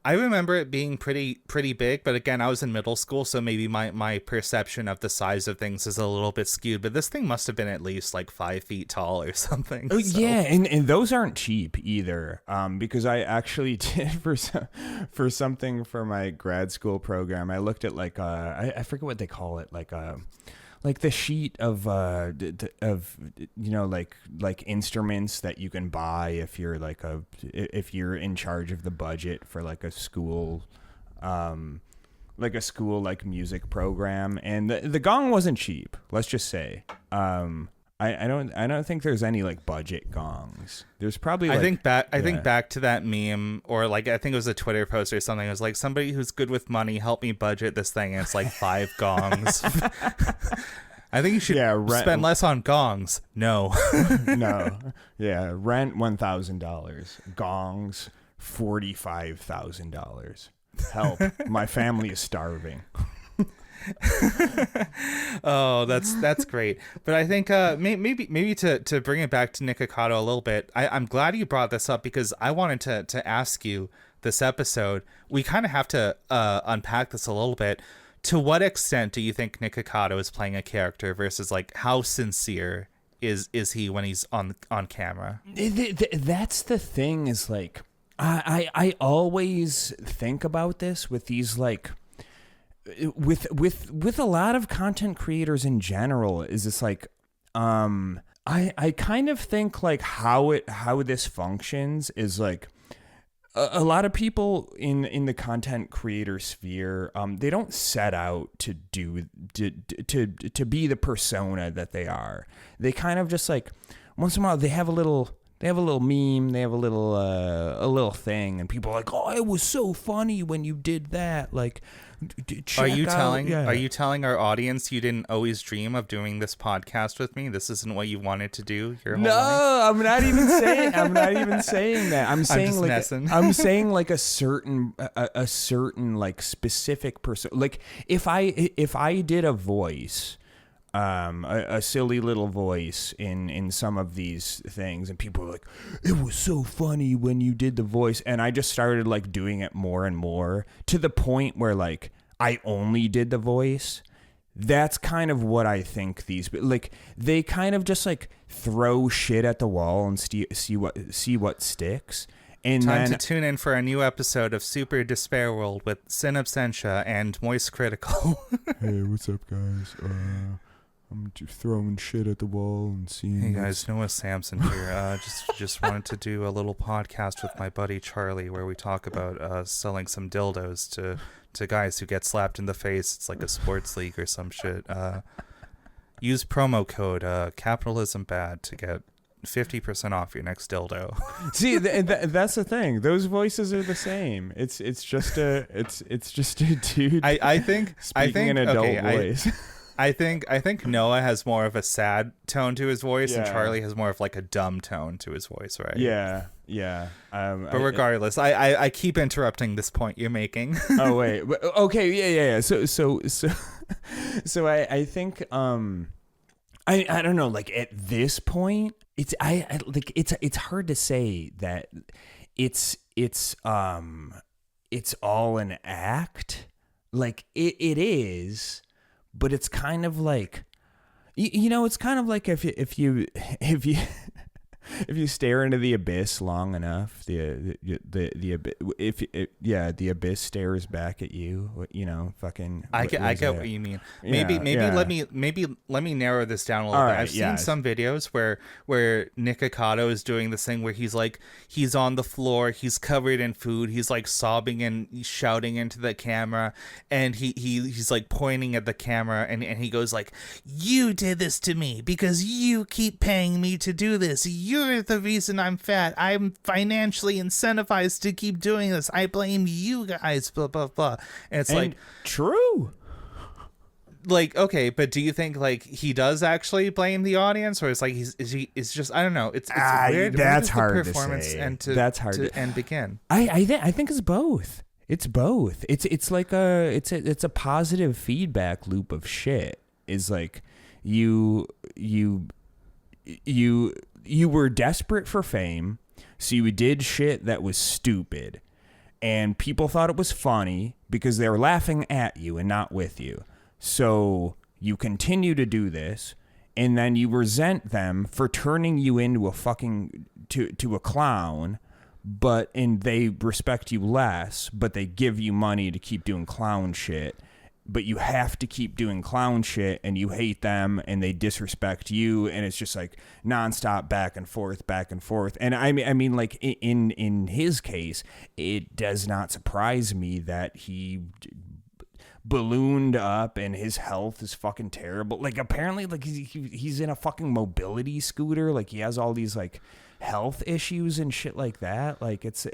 I remember it being pretty big, but again, I was in middle school, so maybe my perception of the size of things is a little bit skewed, but this thing must have been at least like 5 feet tall or something. Oh, so. Yeah, and those aren't cheap either, because I actually did for something for my grad school program, I looked at like I forget what they call it, like the sheet of you know like instruments that you can buy if you're if you're in charge of the budget for like a school like music program, and the gong wasn't cheap, let's just say. I don't think there's any like budget gongs. There's probably I think back to that meme, or like I think it was a Twitter post or something. It was like, somebody who's good with money, help me budget this thing, and it's like 5 gongs. I think you should spend less on gongs. No. No. Yeah, rent $1,000. Gongs $45,000. Help. My family is starving. Oh, that's great. But I think maybe to bring it back to Nikocado a little bit, I'm glad you brought this up, because I wanted to ask you this episode. We kind of have to unpack this a little bit. To what extent do you think Nikocado is playing a character versus like how sincere is he when he's on camera? That's the thing, is like I always think about this with these like with a lot of content creators in general is this like I kind of think like how this functions is like a lot of people in the content creator sphere, they don't set out to do to be the persona that they are. They kind of just like once in a while they have a little meme, they have a little thing, and people are like, "Oh, it was so funny when you did that." Like, are you telling our audience you didn't always dream of doing this podcast with me? This isn't what you wanted to do your whole life? No, I'm not even saying that. I'm saying just like messing. I'm saying like a certain like specific person. Like if I did a voice, a silly little voice in some of these things, and people were like, "It was so funny when you did the voice," and I just started like doing it more and more to the point where like I only did the voice. That's kind of what I think these like they kind of just like throw shit at the wall and see what sticks. And Time then, to tune in for a new episode of Super Despair World with Sin Absentia and Moist Critical. Hey, what's up, guys? I'm just throwing shit at the wall and seeing. Hey guys, Noah Sampson here. Just wanted to do a little podcast with my buddy Charlie where we talk about selling some dildos to guys who get slapped in the face. It's like a sports league or some shit. Use promo code capitalism bad to get 50% off your next dildo. See, that's the thing. Those voices are the same. It's just a dude. I think speaking an adult voice. I think Noah has more of a sad tone to his voice, and Yeah. Charlie has more of like a dumb tone to his voice, right? Yeah. But regardless, I keep interrupting this point you're making. Oh wait. Okay. Yeah. So I think I don't know. Like at this point, it's hard to say that it's all an act. Like it is. But it's kind of like, it's kind of like if you stare into the abyss long enough, the abyss stares back at you. Fucking. I get what you mean. Maybe let me narrow this down a little bit. I've seen some videos where Nikocado is doing this thing where he's on the floor, he's covered in food, he's like sobbing and shouting into the camera, and he's like pointing at the camera, and he goes like, "You did this to me because you keep paying me to do this. You're the reason I'm fat. I'm financially incentivized to keep doing this. I blame you guys, blah blah blah." And it's like true. Like, okay, but do you think like he does actually blame the audience, or it's like it's just, I don't know. It's weird. That's Where hard does the performance to say. end to, That's hard to end begin. I think it's both. It's both. It's like it's a positive feedback loop of shit. Is like you were desperate for fame, so you did shit that was stupid, and people thought it was funny because they were laughing at you and not with you. So you continue to do this, and then you resent them for turning you into a fucking to a clown, and they respect you less, but they give you money to keep doing clown shit. But you have to keep doing clown shit, and you hate them, and they disrespect you, and it's just like nonstop back and forth. And I mean, like in his case, it does not surprise me that he ballooned up and his health is fucking terrible. Like apparently, like he's in a fucking mobility scooter. Like he has all these like health issues and shit like that. Like it's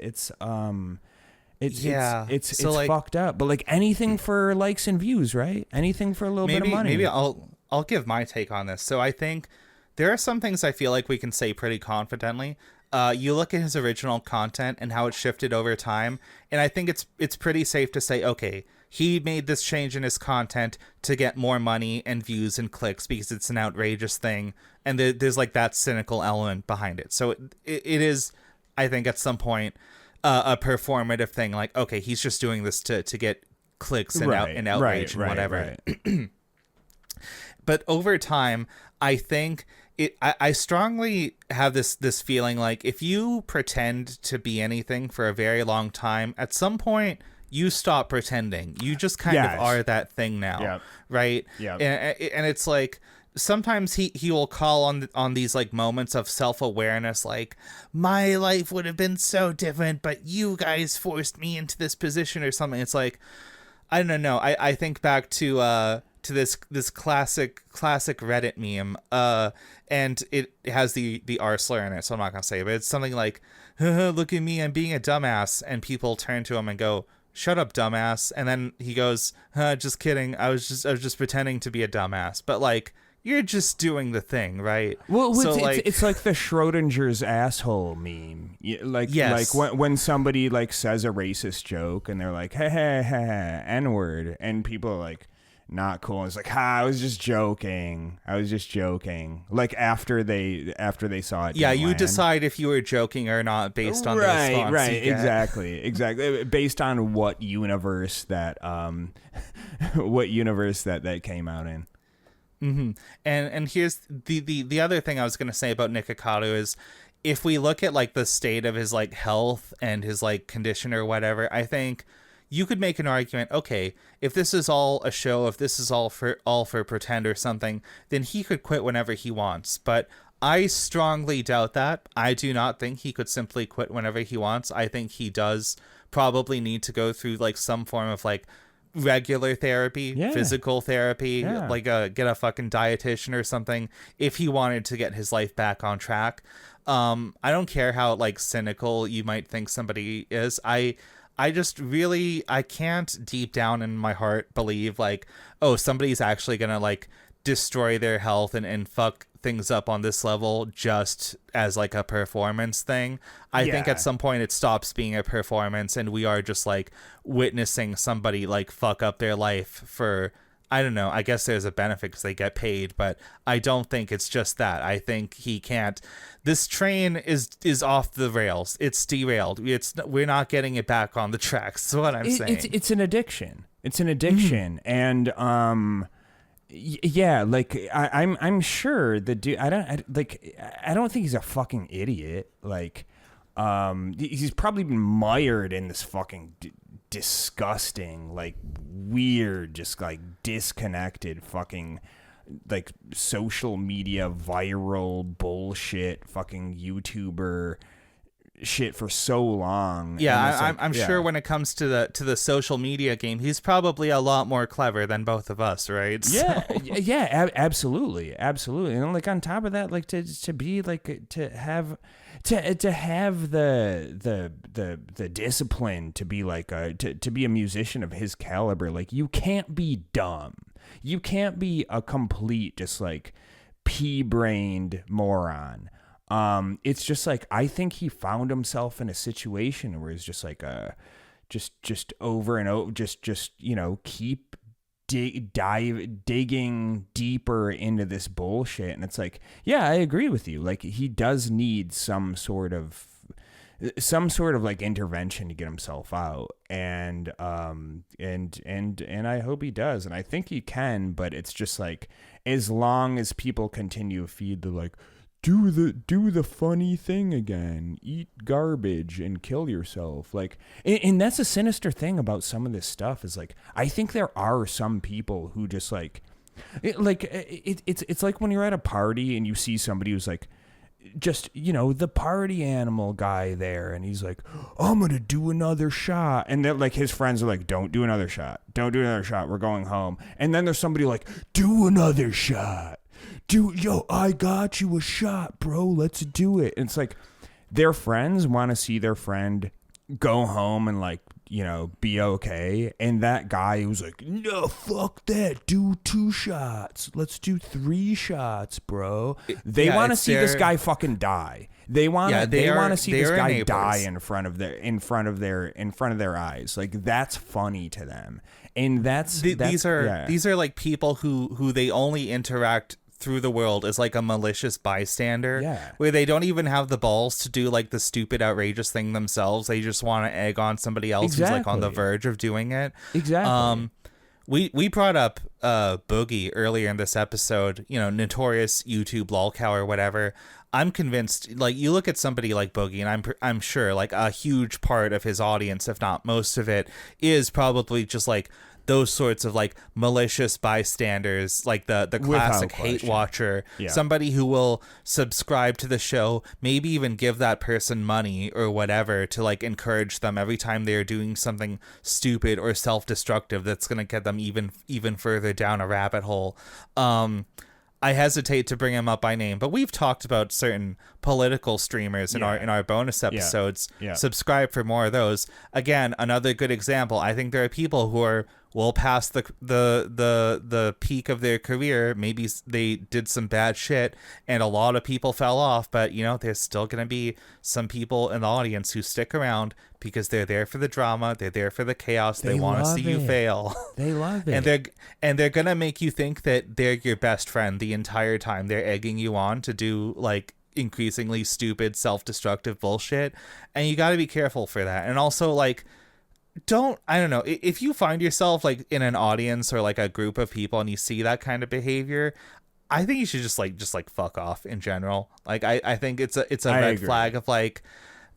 like, fucked up, but like anything for likes and views, right? Anything for a little bit of money. Maybe I'll give my take on this. So I think there are some things I feel like we can say pretty confidently. You look at his original content and how it shifted over time, and I think it's pretty safe to say, okay, he made this change in his content to get more money and views and clicks because it's an outrageous thing, and there's like that cynical element behind it. So it is, I think, at some point a performative thing. Like, okay, he's just doing this to get clicks and outrage and whatever. Right. But over time, I think I strongly have this feeling like if you pretend to be anything for a very long time, at some point you stop pretending. You just kind of are that thing now, Yep. right? Yep. And it's like sometimes he will call on these like moments of self-awareness, like my life would have been so different, but you guys forced me into this position or something. It's like, I don't know. I think back to this classic Reddit meme, and it has the R slur in it, so I'm not gonna say it, but it's something like, look at me, I'm being a dumbass, and people turn to him and go, shut up, dumbass, and then he goes, just kidding, I was just pretending to be a dumbass, but like, you're just doing the thing, right? Well, so it's like the Schrodinger's asshole meme. Like, yes. like when somebody like says a racist joke and they're like, hey, hey, hey, N-word, and people are like, not cool. And it's like, I was just joking. Like after they saw it. Yeah, you decide if you were joking or not based on the response. Right, exactly. Based on what universe that that came out in. Mm-hmm. And here's the other thing I was gonna say about Nikocado is, if we look at like the state of his like health and his like condition or whatever, I think you could make an argument, okay, if this is all a show, if this is all for pretend or something, then he could quit whenever he wants. But I strongly doubt that. I do not think he could simply quit whenever he wants. I think he does probably need to go through like some form of like regular therapy, physical therapy, like get a fucking dietitian or something if he wanted to get his life back on track. I don't care how like cynical you might think somebody is. I just really, I can't deep down in my heart believe like, oh, somebody's actually gonna like destroy their health and fuck things up on this level just as like a performance thing. I think at some point it stops being a performance and we are just like witnessing somebody like fuck up their life for, I don't know, I guess there's a benefit because they get paid, but I don't think it's just that. I think he can't. This train is off the rails. It's derailed. We're not getting it back on the tracks. That's what I'm saying. It's an addiction. It's an addiction, and yeah, like I'm sure the dude. I don't think he's a fucking idiot. Like, he's probably been mired in this fucking disgusting, like weird, just like disconnected fucking like social media viral bullshit fucking YouTuber shit for so long. Yeah, I'm sure when it comes to the social media game, he's probably a lot more clever than both of us, right? Absolutely, and like on top of that, like to be like to have the discipline to be like to be a musician of his caliber, like you can't be dumb. You can't be a complete just like pea-brained moron. It's just like, I think he found himself in a situation where it's just like just over and over, just you know, keep digging deeper into this bullshit. And it's like, yeah, I agree with you. Like, he does need some sort of like intervention to get himself out, and I hope he does, and I think he can. But it's just like, as long as people continue to feed the like, do the funny thing again, eat garbage and kill yourself, like, and that's a sinister thing about some of this stuff is like, I think there are some people who just like, it's like when you're at a party and you see somebody who's like, just, you know, the party animal guy there, and he's like, I'm gonna do another shot, and then like his friends are like, don't do another shot, we're going home. And then there's somebody like, do another shot, I got you a shot, bro, let's do it. And it's like, their friends want to see their friend go home and like, you know, be okay. And that guy who's like, no, fuck that, do 2 shots, let's do 3 shots, bro. They want to see this guy fucking die. They want to see this guy die in front of their eyes. Like, that's funny to them. And these are like people who they only interact through the world as like a malicious bystander, where they don't even have the balls to do like the stupid, outrageous thing themselves. They just want to egg on somebody else who's like on the verge of doing it. We brought up Boogie earlier in this episode, notorious YouTube lolcow or whatever. I'm convinced, like, you look at somebody like Boogie, and I'm sure, like, a huge part of his audience, if not most of it, is probably just like those sorts of like malicious bystanders, like the classic hate watcher, somebody who will subscribe to the show, maybe even give that person money or whatever to like encourage them every time they're doing something stupid or self-destructive that's going to get them even further down a rabbit hole. I hesitate to bring him up by name, but we've talked about certain political streamers in our bonus episodes. Subscribe for more of those. Again, another good example. I think there are people who are well past the peak of their career. Maybe they did some bad shit, and a lot of people fell off. But there's still going to be some people in the audience who stick around because they're there for the drama. They're there for the chaos. They want to see you fail. They love it. And they're gonna make you think that they're your best friend the entire time. They're egging you on to do like increasingly stupid, self-destructive bullshit. And you got to be careful for that. And also, like, I don't know, if you find yourself like in an audience or like a group of people and you see that kind of behavior, I think you should just fuck off in general. Like, I think it's a red flag of like,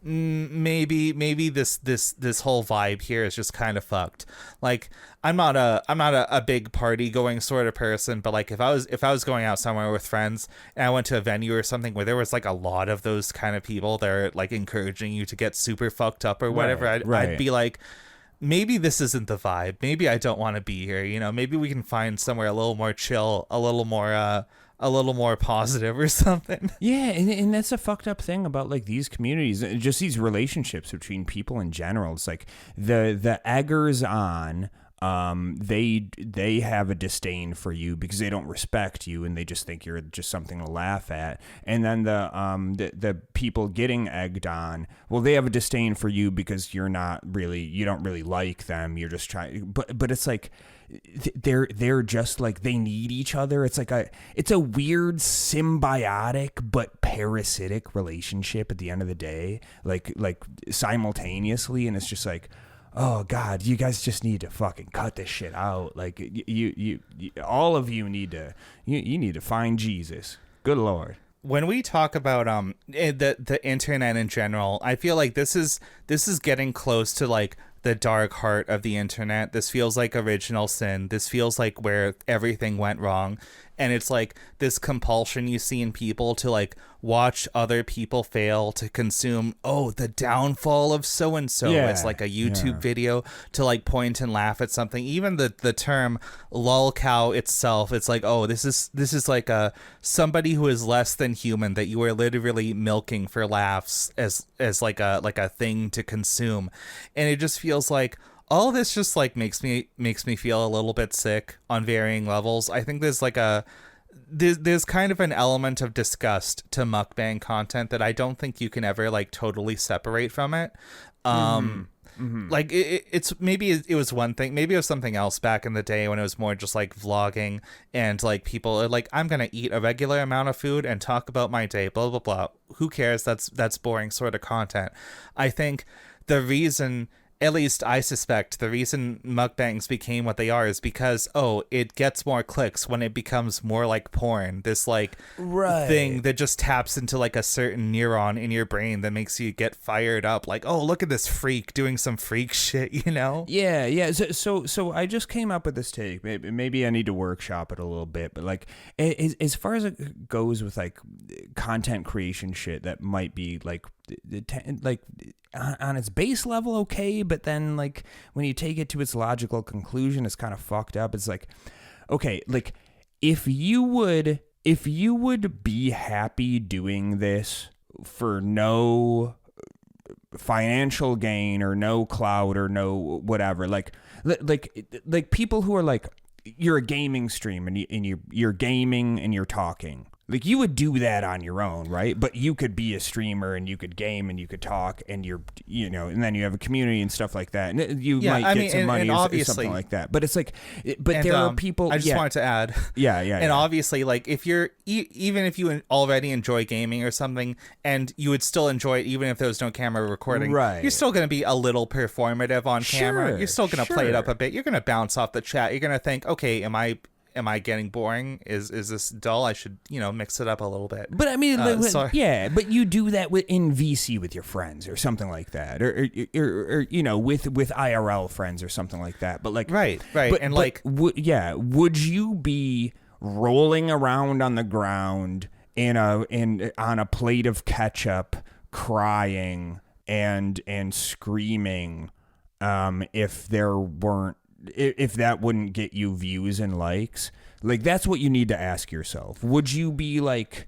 maybe this whole vibe here is just kind of fucked. Like, I'm not a big party going sort of person, but like if I was going out somewhere with friends and I went to a venue or something where there was like a lot of those kind of people that are like encouraging you to get super fucked up or whatever, I'd be like, maybe this isn't the vibe. Maybe I don't want to be here. Maybe we can find somewhere a little more chill, a little more positive or something. Yeah, and that's a fucked up thing about like these communities, just these relationships between people in general. It's like the eggers on, they have a disdain for you because they don't respect you and they just think you're just something to laugh at. And then the people getting egged on, well, they have a disdain for you because you don't really like them. You're just trying, but it's like they're just like, they need each other. It's like it's a weird symbiotic but parasitic relationship at the end of the day, like simultaneously. And it's just like, oh God, you guys just need to fucking cut this shit out. Like you all of you need to find Jesus. Good Lord. When we talk about the internet in general, I feel like this is getting close to like the dark heart of the internet. This feels like original sin. This feels like where everything went wrong. And it's like this compulsion you see in people to like watch other people fail, to consume, the downfall of so-and-so. It's like a YouTube video to like point and laugh at something. Even the term lolcow itself, it's like, this is like somebody who is less than human that you are literally milking for laughs as like a thing to consume. And it just feels like all this just like makes me feel a little bit sick on varying levels. I think there's like there's kind of an element of disgust to mukbang content that I don't think you can ever like totally separate from it. Like it's maybe it was one thing, maybe it was something else back in the day when it was more just like vlogging and like people are like, I'm gonna eat a regular amount of food and talk about my day, blah blah blah. Who cares? That's boring sort of content. I think the reason, at least I suspect, the reason mukbangs became what they are is because, it gets more clicks when it becomes more like porn. This like thing that just taps into like a certain neuron in your brain that makes you get fired up. Like, look at this freak doing some freak shit, Yeah. So I just came up with this take. Maybe I need to workshop it a little bit. But like, as far as it goes with like content creation shit that might be like on its base level okay, but then like when you take it to its logical conclusion, it's kind of fucked up. It's like, okay, like if you would be happy doing this for no financial gain or no clout or no whatever, like people who are like, you're a gaming stream and you're gaming and you're talking. Like, you would do that on your own, right? But you could be a streamer and you could game and you could talk and and then you have a community and stuff like that. And you might get some money or something like that. But it's like, there are people. I just wanted to add. Yeah. And obviously, like, if you're, even if you already enjoy gaming or something, and you would still enjoy it even if there was no camera recording, right, you're still going to be a little performative on camera. You're still going to play it up a bit. You're going to bounce off the chat. You're going to think, okay, am I getting boring? Is this dull? I should, mix it up a little bit. But I mean, but you do that in VC with your friends or something like that, or with IRL friends or something like that. But like, right, and would you be rolling around on the ground on a plate of ketchup, crying and screaming, if that wouldn't get you views and likes? Like, that's what you need to ask yourself. Would you be like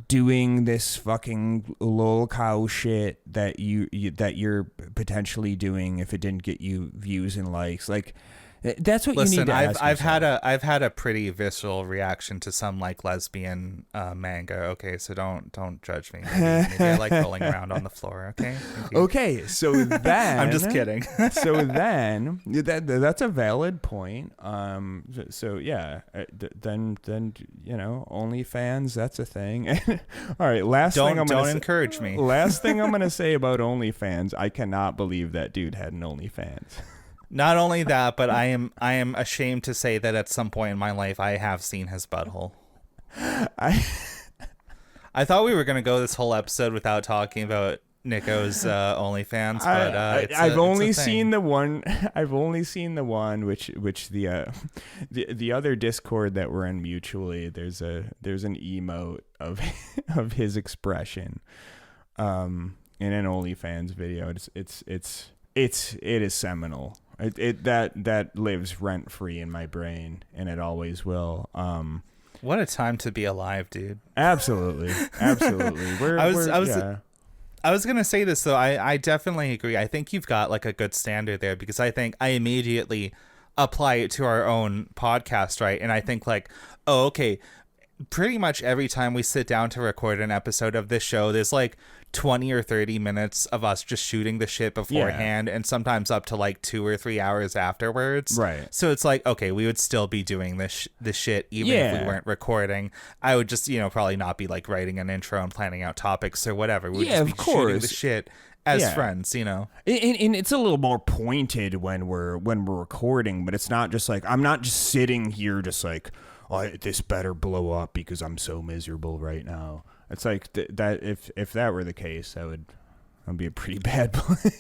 doing this fucking lolcow shit that you're potentially doing if it didn't get you views and likes? Like, that's what you need to ask yourself. I've had a pretty visceral reaction to some like lesbian manga. Okay, so don't judge me. Maybe I like rolling around on the floor. Okay. Okay, so then I'm just kidding. So then that's a valid point. So yeah, then OnlyFans, that's a thing. All right, don't encourage me. Last thing I'm gonna say about OnlyFans, I cannot believe that dude had an OnlyFans. Not only that, but I am ashamed to say that at some point in my life I have seen his butthole. I thought we were going to go this whole episode without talking about Nico's OnlyFans, but I've only seen the one. I've only seen the one which the other Discord that we're in mutually. There's an emote of his expression in an OnlyFans video. It is seminal. That lives rent free in my brain, and it always will. What a time to be alive, dude! Absolutely. I was gonna say this though. I definitely agree. I think you've got like a good standard there, because I think I immediately apply it to our own podcast, right? And I think like, oh, okay. Pretty much every time we sit down to record an episode of this show, there's like 20 or 30 minutes of us just shooting the shit beforehand, and sometimes up to like 2 or 3 hours afterwards. Right. So it's like, okay, we would still be doing this shit even if we weren't recording. I would just, probably not be like writing an intro and planning out topics or whatever. We would just be shooting the shit as friends, And it's a little more pointed when we're recording, but it's not just like, I'm not just sitting here just like, oh, this better blow up because I'm so miserable right now. It's like that. If that were the case, that would be a pretty bad plan.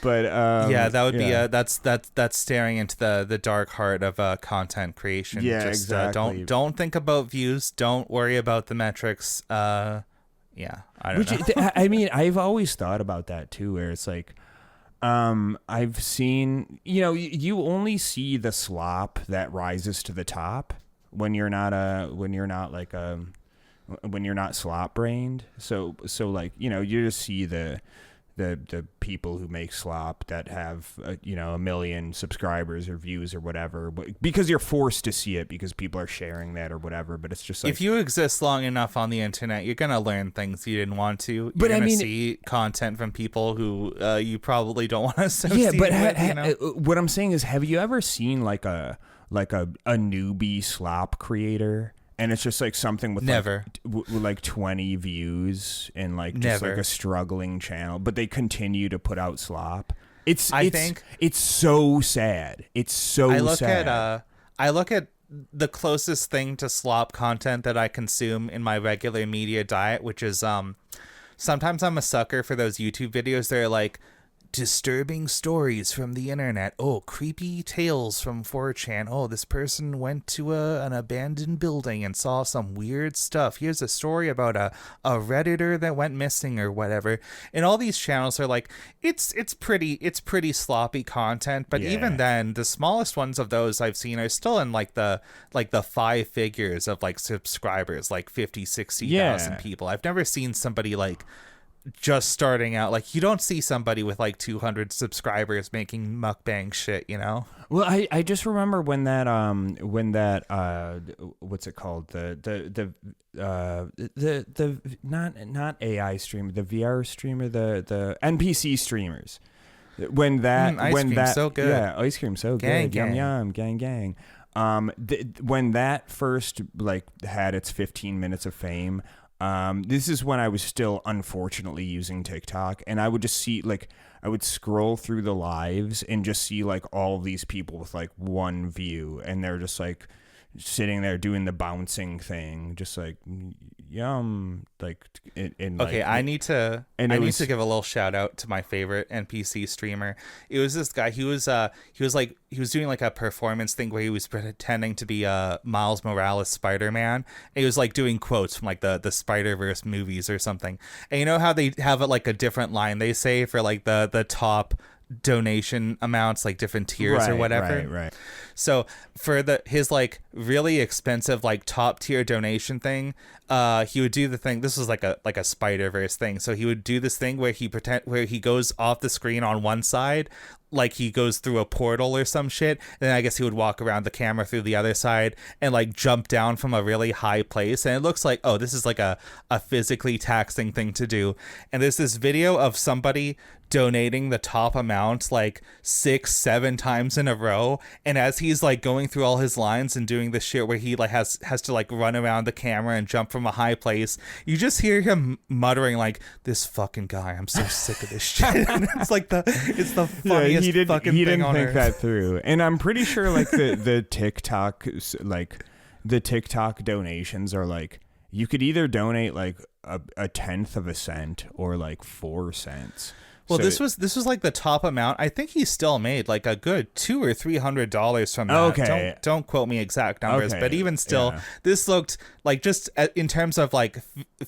But that would be that's staring into the dark heart of content creation. Yeah, just, exactly. Don't think about views. Don't worry about the metrics. I don't know. I mean, I've always thought about that too, where it's like, I've seen, you only see the slop that rises to the top when you're not slop brained. So like, you just see the people who make slop that have, 1 million subscribers or views or whatever, but because you're forced to see it because people are sharing that or whatever. But it's just like, if you exist long enough on the internet, you're going to learn things you didn't want to. You're going to see content from people who you probably don't want to associate with. What I'm saying is, have you ever seen like a newbie slop creator? And it's just like something with never like 20 views and like just like a struggling channel, but they continue to put out slop. I think it's so sad. It's so sad. I look at the closest thing to slop content that I consume in my regular media diet, which is sometimes I'm a sucker for those YouTube videos. They're like, disturbing stories from the internet. Oh, creepy tales from 4chan. Oh, this person went to an abandoned building and saw some weird stuff. Here's a story about a Redditor that went missing or whatever. And all these channels are like, it's pretty sloppy content, but even then, the smallest ones of those I've seen are still in like the 5 figures of like subscribers, like 50, 60,000 people. I've never seen somebody like just starting out. Like, you don't see somebody with like 200 subscribers making mukbang shit, you know? Well, I just remember when that what's it called, the not AI streamer, the VR streamer, the NPC streamers, when that ice when cream that so good. yeah, ice cream so Gang, good, yum gang. yum, gang gang. When that first like had its 15 minutes of fame, this is when I was still unfortunately using TikTok, and I would just see like I would scroll through the lives and just see like all these people with like one view, and they're just like sitting there doing the bouncing thing, just like yum, like in Okay, like, I need to and I it need was- to give a little shout out to my favorite NPC streamer. It was this guy. He was doing like a performance thing where he was pretending to be Miles Morales Spider-Man. And he was like doing quotes from like the Spider-Verse movies or something. And you know how they have it like a different line they say for like the top donation amounts, like different tiers or whatever. Right. So for his like really expensive like top tier donation thing, he would do the thing. This was like a Spider-Verse thing. So he would do this thing where he goes off the screen on one side, like he goes through a portal or some shit. And then I guess he would walk around the camera through the other side and like jump down from a really high place. And it looks like, oh, this is like a physically taxing thing to do. And there's this video of somebody donating the top amount like 6-7 times in a row, and as he's like going through all his lines and doing this shit where he like has to like run around the camera and jump from a high place, you just hear him muttering like, "This fucking guy, I'm so sick of this shit." And it's like it's the funniest fucking he thing didn't on think earth. that through. And I'm pretty sure like the TikTok donations are like, you could either donate like a tenth of a cent or like 4 cents. Well, So this was like the top amount. I think he still made like a good $200 or $300 from that. Okay. Don't quote me exact numbers, Okay, but even still, yeah. this looked like, just in terms of like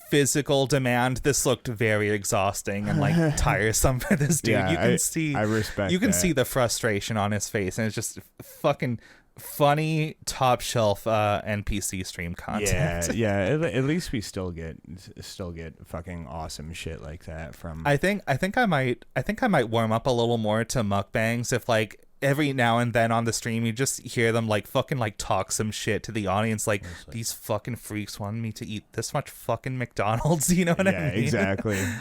physical demand, this looked very exhausting and like tiresome for this dude. Yeah, You can see, I respect you can that. see the frustration on his face, and it's just fucking funny top shelf NPC stream content. Yeah. At least we still get fucking awesome shit like that from. I think I might warm up a little more to mukbangs if like every now and then on the stream you just hear them like fucking like talk some shit to the audience, like these fucking freaks wanted me to eat this much fucking McDonald's, you know what I mean?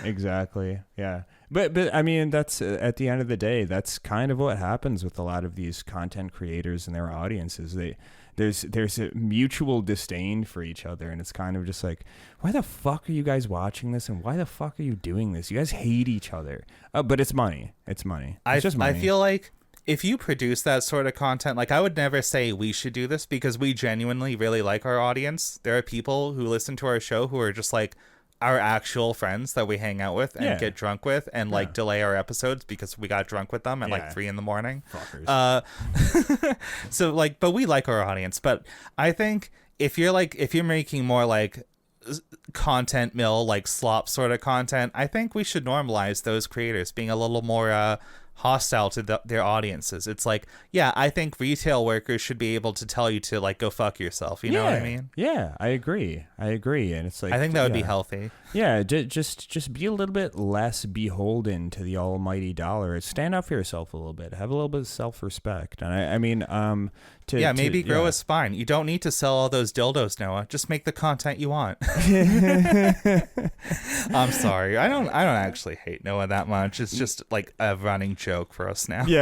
Exactly. Yeah. But I mean, that's at the end of the day, that's kind of what happens with a lot of these content creators and their audiences. There's a mutual disdain for each other, and it's kind of just like, why the fuck are you guys watching this, and why the fuck are you doing this? You guys hate each other. But it's money. It's money. It's just money. I feel like if you produce that sort of content, like I would never say we should do this because we genuinely really like our audience. There are people who listen to our show who are just like our actual friends that we hang out with and get drunk with and like delay our episodes because we got drunk with them at like 3 a.m. Fuckers. So like, but we like our audience. But I think if you're making more like content mill, like slop sort of content, I think we should normalize those creators being a little more hostile to their audiences. It's like, yeah, I think retail workers should be able to tell you to like go fuck yourself. You know what I mean? Yeah, I agree. And it's like, I think that would be healthy. Yeah, just be a little bit less beholden to the almighty dollar. Stand up for yourself a little bit. Have a little bit of self-respect. And I mean, maybe grow a spine. You don't need to sell all those dildos, Noah. Just make the content you want. I'm sorry. I don't actually hate Noah that much. It's just like a running joke for us now. We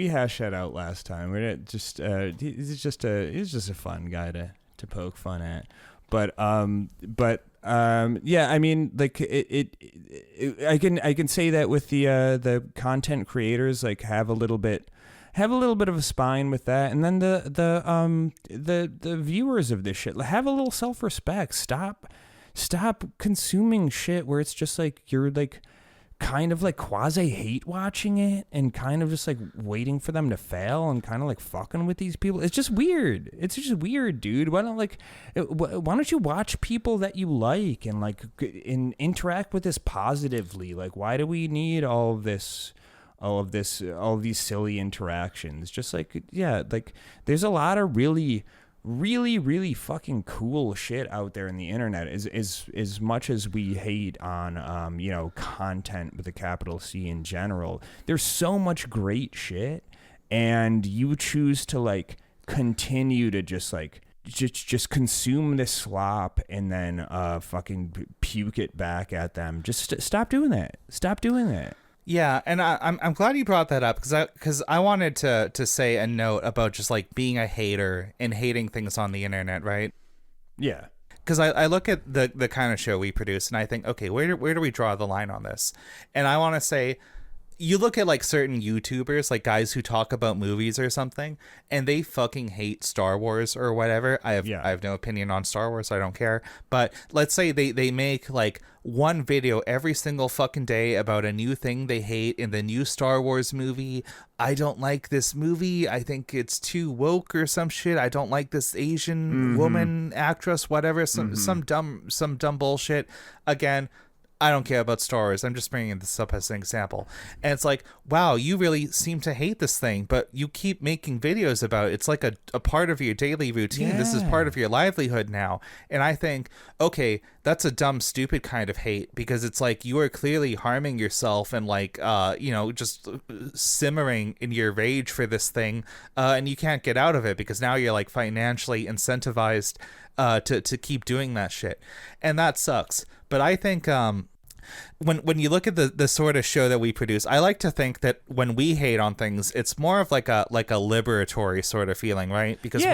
hashed that out last time. We're just he's just a fun guy to poke fun at. But I mean, like I can say that with the content creators, like have a little bit of a spine with that, and then the viewers of this shit have a little self-respect. Stop consuming shit where it's just like you're like kind of like quasi hate watching it and kind of just like waiting for them to fail and kind of like fucking with these people. It's just weird. It's just weird, dude. Why don't you watch people that you like and like and interact with this positively? Like, why do we need all of these silly interactions? Just like, yeah, like there's a lot of really really, really fucking cool shit out there in the internet. As much as we hate on, content with a capital C in general, there's so much great shit, and you choose to like continue to just consume this slop and then fucking puke it back at them. Just stop doing that. Stop doing that. Yeah, and I'm glad you brought that up because I wanted to say a note about just like being a hater and hating things on the internet, right? Yeah. Because I look at the kind of show we produce and I think, okay, where do we draw the line on this? And I want to say, you look at like certain YouTubers, like guys who talk about movies or something, and they fucking hate Star Wars or whatever. I have no opinion on Star Wars, so I don't care. But let's say they make like one video every single fucking day about a new thing they hate in the new Star Wars movie. I don't like this movie. I think it's too woke or some shit. I don't like this Asian woman actress, whatever. Some dumb bullshit. Again, I don't care about Star Wars. I'm just bringing this up as an example. And it's like, wow, you really seem to hate this thing, but you keep making videos about it. It's like a part of your daily routine. Yeah. This is part of your livelihood now. And I think, okay, that's a dumb, stupid kind of hate, because it's like you are clearly harming yourself and like, just simmering in your rage for this thing. And you can't get out of it because now you're like financially incentivized to keep doing that shit. And that sucks. But I think when you look at the sort of show that we produce, I like to think that when we hate on things, it's more of like a liberatory sort of feeling, right? Because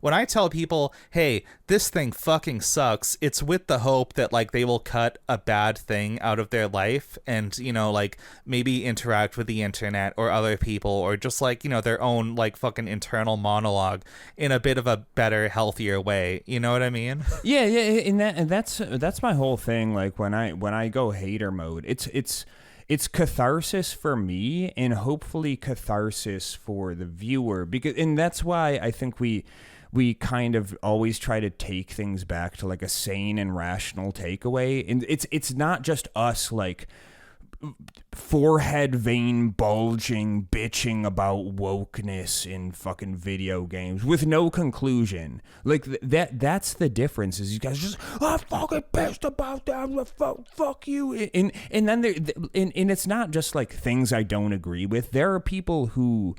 when I tell people, hey, this thing fucking sucks, it's with the hope that like they will cut a bad thing out of their life and, like maybe interact with the internet or other people, or just like, their own like fucking internal monologue in a bit of a better, healthier way. You know what I mean? Yeah, and that's my whole thing. Like when I go hater mode, it's catharsis for me and hopefully catharsis for the viewer, and that's why I think we kind of always try to take things back to like a sane and rational takeaway. And it's not just us like forehead vein bulging bitching about wokeness in fucking video games with no conclusion. Like that's the difference, is you guys just, I'm fucking pissed about that, fuck you. And then and it's not just like things I don't agree with. There are people who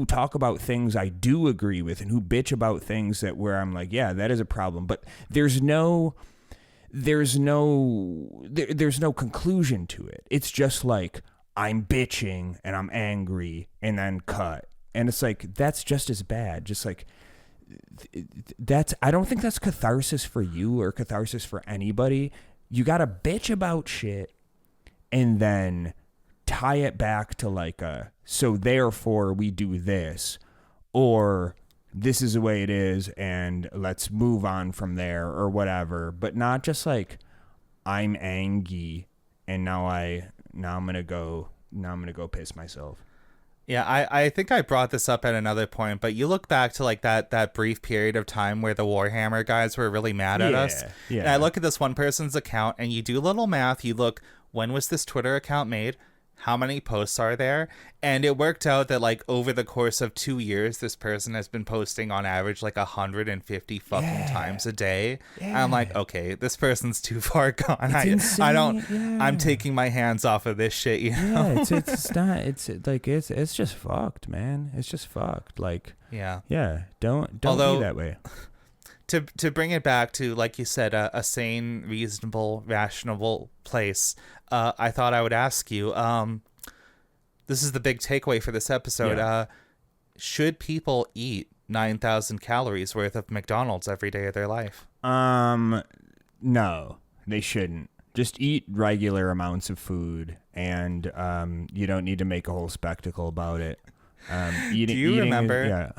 talk about things I do agree with and who bitch about things that where I'm like, yeah, that is a problem, but there's no conclusion to it. It's just like, I'm bitching and I'm angry and then cut. And it's like, that's just as bad. Just like, I don't think that's catharsis for you or catharsis for anybody. You got to bitch about shit and then tie it back to like so therefore we do this, or this is the way it is and let's move on from there or whatever. But not just like, I'm angry and now I'm gonna go piss myself. Yeah, I think I brought this up at another point, but you look back to like that brief period of time where the Warhammer guys were really mad at us. Yeah. And I look at this one person's account and you do a little math. You look, when was this Twitter account made? How many posts are there? And it worked out that like over the course of 2 years, this person has been posting on average like 150 fucking times a day. Yeah. I'm like, okay, this person's too far gone. I'm taking my hands off of this shit. It's it's just fucked, man. It's just fucked. Like, yeah. Don't be that way. To bring it back to, like you said, a sane, reasonable, rational place, I thought I would ask you, this is the big takeaway for this episode. Yeah. Should people eat 9,000 calories worth of McDonald's every day of their life? No, they shouldn't. Just eat regular amounts of food, and you don't need to make a whole spectacle about it. Do you remember?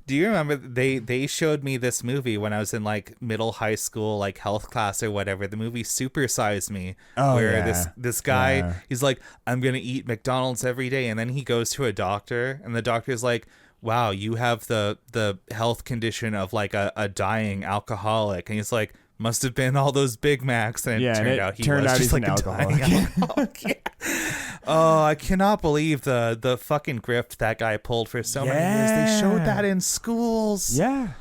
Do you remember they showed me this movie when I was in like middle high school, like health class or whatever, the movie Super Size Me, where this guy, he's like, I'm going to eat McDonald's every day. And then he goes to a doctor and the doctor's like, wow, you have the health condition of like a dying alcoholic. And he's like, must have been all those Big Macs. And it turned out he was just like an alcoholic. Oh, I cannot believe the fucking grift that guy pulled for so many years. They showed that in schools. Yeah.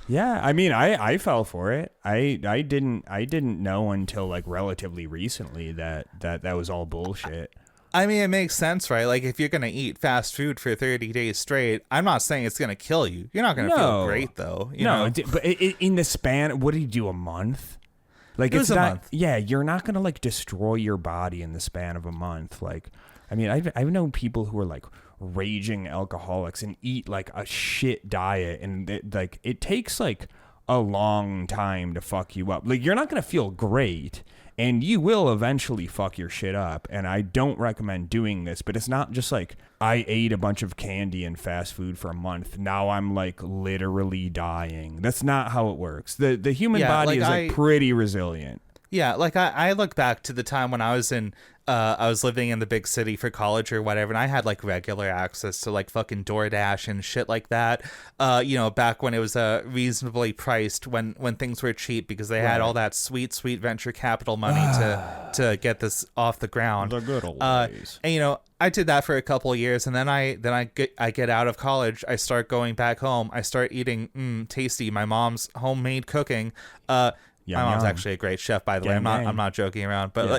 I mean, I fell for it. I didn't know until like relatively recently that was all bullshit. I mean, it makes sense, right? Like, if you're going to eat fast food for 30 days straight, I'm not saying it's going to kill you. You're not going to feel great, though. You know? But in the span, what did you do, a month? Like, it's not, a month. Yeah, you're not going to, like, destroy your body in the span of a month. Like, I mean, I've known people who are, like, raging alcoholics and eat, like, a shit diet. And, it takes, like, a long time to fuck you up. Like, you're not going to feel great. And you will eventually fuck your shit up. And I don't recommend doing this, but it's not just like I ate a bunch of candy and fast food for a month. Now I'm like literally dying. That's not how it works. The human body is like pretty resilient. Yeah, like I look back to the time when I was living in the big city for college or whatever, and I had like regular access to like fucking DoorDash and shit like that. Back when it was reasonably priced, when things were cheap, because they had all that sweet venture capital money to get this off the ground. The good old days. And I did that for a couple of years, and then I get out of college. I start going back home. I start eating tasty my mom's homemade cooking. My mom's actually a great chef, by the way. I'm not joking around, but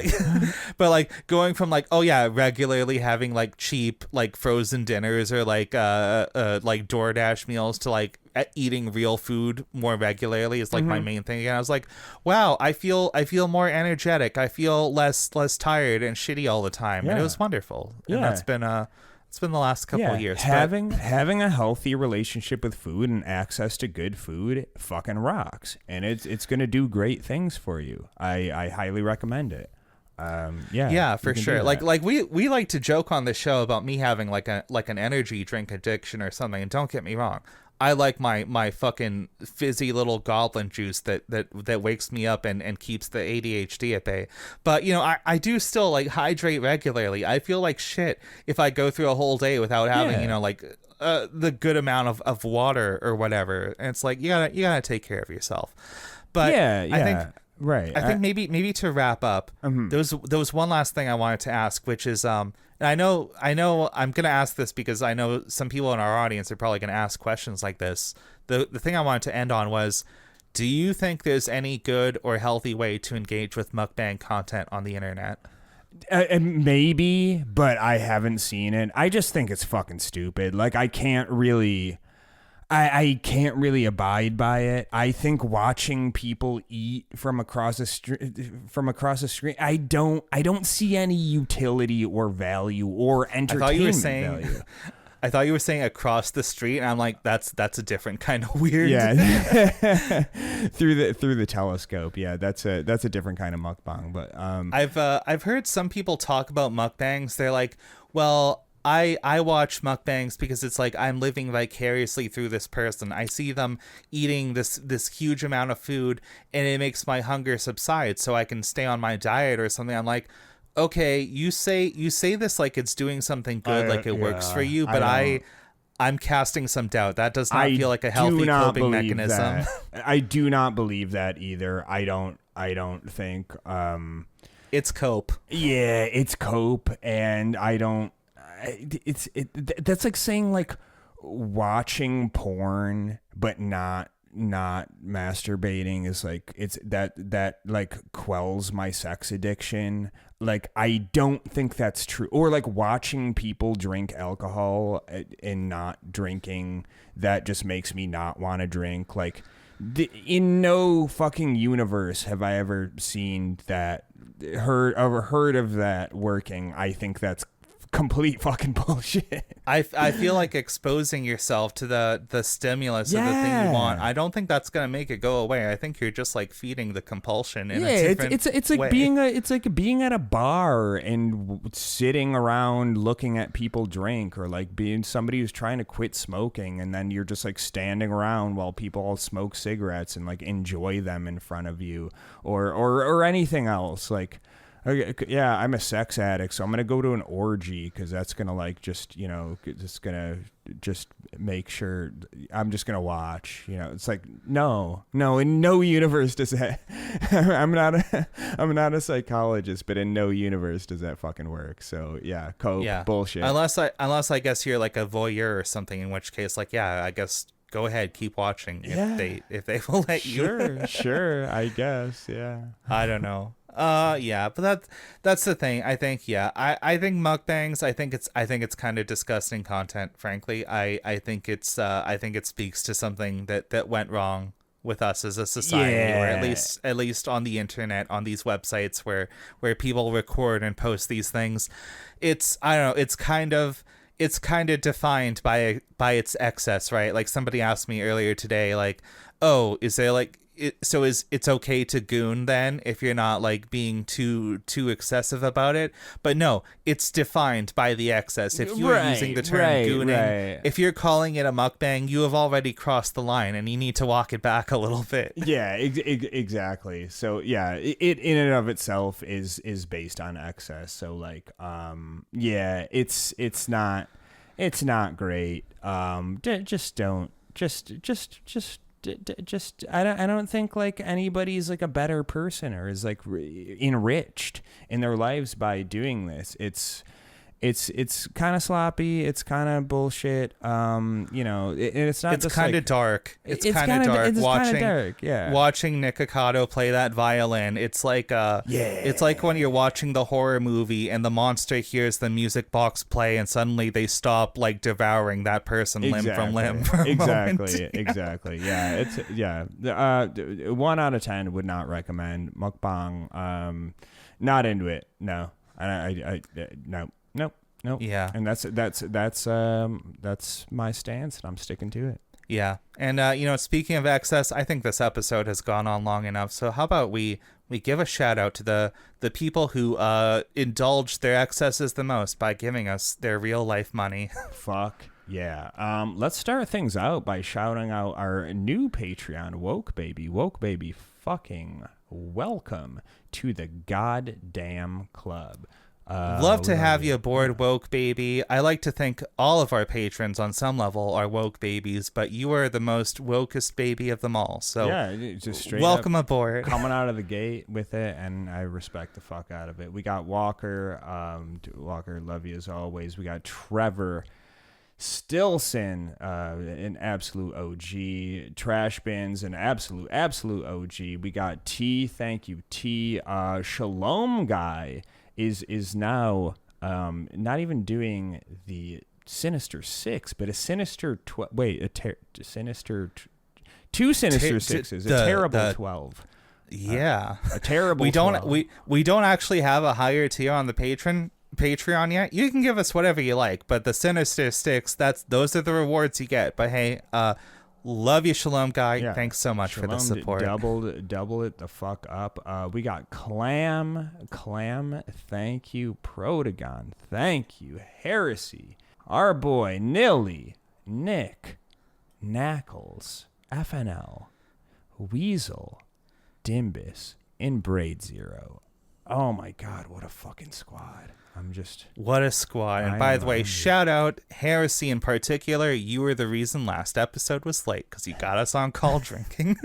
like going from like, oh yeah, regularly having like cheap like frozen dinners or like DoorDash meals to like eating real food more regularly is like my main thing. And I was like, wow, I feel more energetic. I feel less tired and shitty all the time, and it was wonderful. And that's been it's been the last couple of years. Having a healthy relationship with food and access to good food fucking rocks, and it's gonna do great things for you. I highly recommend it. Yeah, for sure. Like we like to joke on the show about me having like an energy drink addiction or something. And don't get me wrong, I like my fucking fizzy little goblin juice that wakes me up and keeps the ADHD at bay. But I do still like hydrate regularly. I feel like shit if I go through a whole day without having the good amount of water or whatever. And it's like you gotta take care of yourself. But I think. Right. I think maybe to wrap up, there was one last thing I wanted to ask, which is and I know I'm gonna ask this because I know some people in our audience are probably gonna ask questions like this. The thing I wanted to end on was, do you think there's any good or healthy way to engage with mukbang content on the internet? Maybe, but I haven't seen it. I just think it's fucking stupid. Like I can't really abide by it. I think watching people eat from across the screen, I don't see any utility or value or entertainment value. I thought you were saying across the street, and I'm like, that's a different kind of weird. Yeah, through the telescope. Yeah, that's a different kind of mukbang. But I've heard some people talk about mukbangs. They're like, well, I watch mukbangs because it's like I'm living vicariously through this person. I see them eating this huge amount of food, and it makes my hunger subside so I can stay on my diet or something. I'm like, okay, you say this like it's doing something good, like it works for you, but I'm casting some doubt. That does not feel like a healthy coping mechanism. I do not believe that either. I don't think it's cope. Yeah, it's cope, and I don't. That's like saying like watching porn but not masturbating is like it's that like quells my sex addiction. Like I don't think that's true. Or like watching people drink alcohol and not drinking, that just makes me not want to drink. Like in no fucking universe have I ever seen that, heard of that working. I think that's complete fucking bullshit. I feel like exposing yourself to the stimulus of the thing you want, I don't think that's gonna make it go away. I think you're just like feeding the compulsion in a different it's like way. being at a bar and sitting around looking at people drink, or like being somebody who's trying to quit smoking, and then you're just like standing around while people all smoke cigarettes and like enjoy them in front of you, or anything else. Like Okay, yeah, I'm a sex addict, so I'm gonna go to an orgy because that's gonna like just just make sure I'm just gonna watch. It's like no, in no universe does that. I'm not a psychologist, but in no universe does that fucking work. So yeah, bullshit. Unless I guess you're like a voyeur or something, in which case, like, yeah, I guess go ahead, keep watching if they will let you. Sure, I guess, yeah. I don't know. Yeah, but that's the thing. I think I think mukbangs. I think it's kind of disgusting content. Frankly, I think it speaks to something that went wrong with us as a society, or at least on the internet, on these websites where people record and post these things. I don't know. It's kind of defined by its excess, right? Like somebody asked me earlier today, like, oh, is there like it's okay to goon then if you're not like being too excessive about it? But no, it's defined by the excess. If you are using the term gooning, if you're calling it a mukbang, you have already crossed the line and you need to walk it back a little bit. Yeah, exactly. So yeah, it in and of itself is based on excess. So like yeah, it's not great. I don't think like anybody's like a better person or is like enriched in their lives by doing this. It's kind of sloppy. It's kind of bullshit. It's not. It's kind of dark. It's kind of dark. It's kind of dark. Yeah. Watching Nikocado play that violin. It's like It's like when you're watching the horror movie and the monster hears the music box play and suddenly they stop like devouring that person limb from limb. For a moment. Exactly. Yeah. 1 out of 10 would not recommend mukbang. Not into it. No. No. Nope. Yeah. And that's my stance, and I'm sticking to it. Yeah. And speaking of excess, I think this episode has gone on long enough. So how about we give a shout out to the people who indulge their excesses the most by giving us their real life money. Fuck yeah. Let's start things out by shouting out our new Patreon, Woke Baby, fucking welcome to the goddamn club. Love to have you aboard, Woke Baby. I like to think all of our patrons on some level are woke babies, but you are the most wokest baby of them all. So yeah, just straight welcome up aboard. Coming out of the gate with it, and I respect the fuck out of it. We got Walker. Walker, love you as always. We got Trevor Stilson, an absolute OG. Trash Bins, an absolute OG. We got T. Thank you, T. Shalom Guy is now not even doing the Sinister 6, but a Sinister 12. Wait, two Sinister 6s, a terrible 12. Yeah, a terrible. We 12. don't actually have a higher tier on the Patreon yet. You can give us whatever you like, but the Sinister 6, those are the rewards you get. But hey, love you, Shalom Guy. Yeah. Thanks so much for the support. Double it the fuck up. We got Clam. Thank you. Protagon. Thank you. Heresy. Our boy Nilly. Nick. Knackles. FNL. Weasel. Dimbus. In Braid Zero. Oh my God, what a fucking squad. What a squad. And by the way, shout out Heresy in particular. You were the reason last episode was late because you got us on call drinking.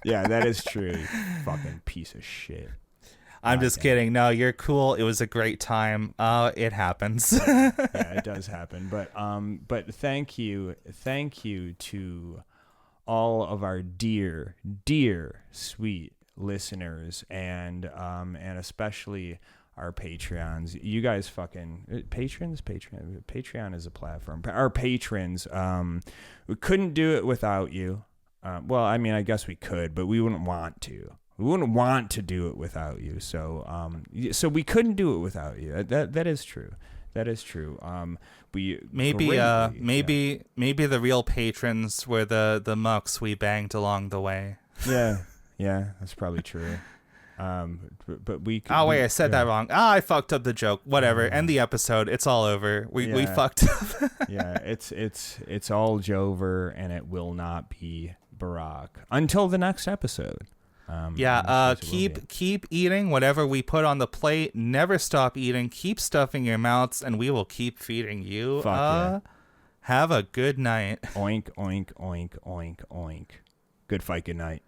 Yeah, that is true. Fucking piece of shit. I'm just kidding. No, you're cool. It was a great time. It happens. Yeah, it does happen. But thank you to all of our dear, sweet listeners, and especially our Patreons. You guys fucking patrons. Patreon is a platform. Our patrons. We couldn't do it without you. Well, I mean, I guess we could, but we wouldn't want to. We wouldn't want to do it without you. So we couldn't do it without you. That is true. That is true. Maybe the real patrons were the mucks we banged along the way. Yeah, that's probably true. But we. I said that wrong. I fucked up the joke. Whatever. End the episode. It's all over. We fucked up. Yeah, it's all Jover, and it will not be Barack until the next episode. Keep eating whatever we put on the plate. Never stop eating. Keep stuffing your mouths, and we will keep feeding you. Fuck yeah. Have a good night. Oink, oink, oink, oink, oink. Good fight, good night.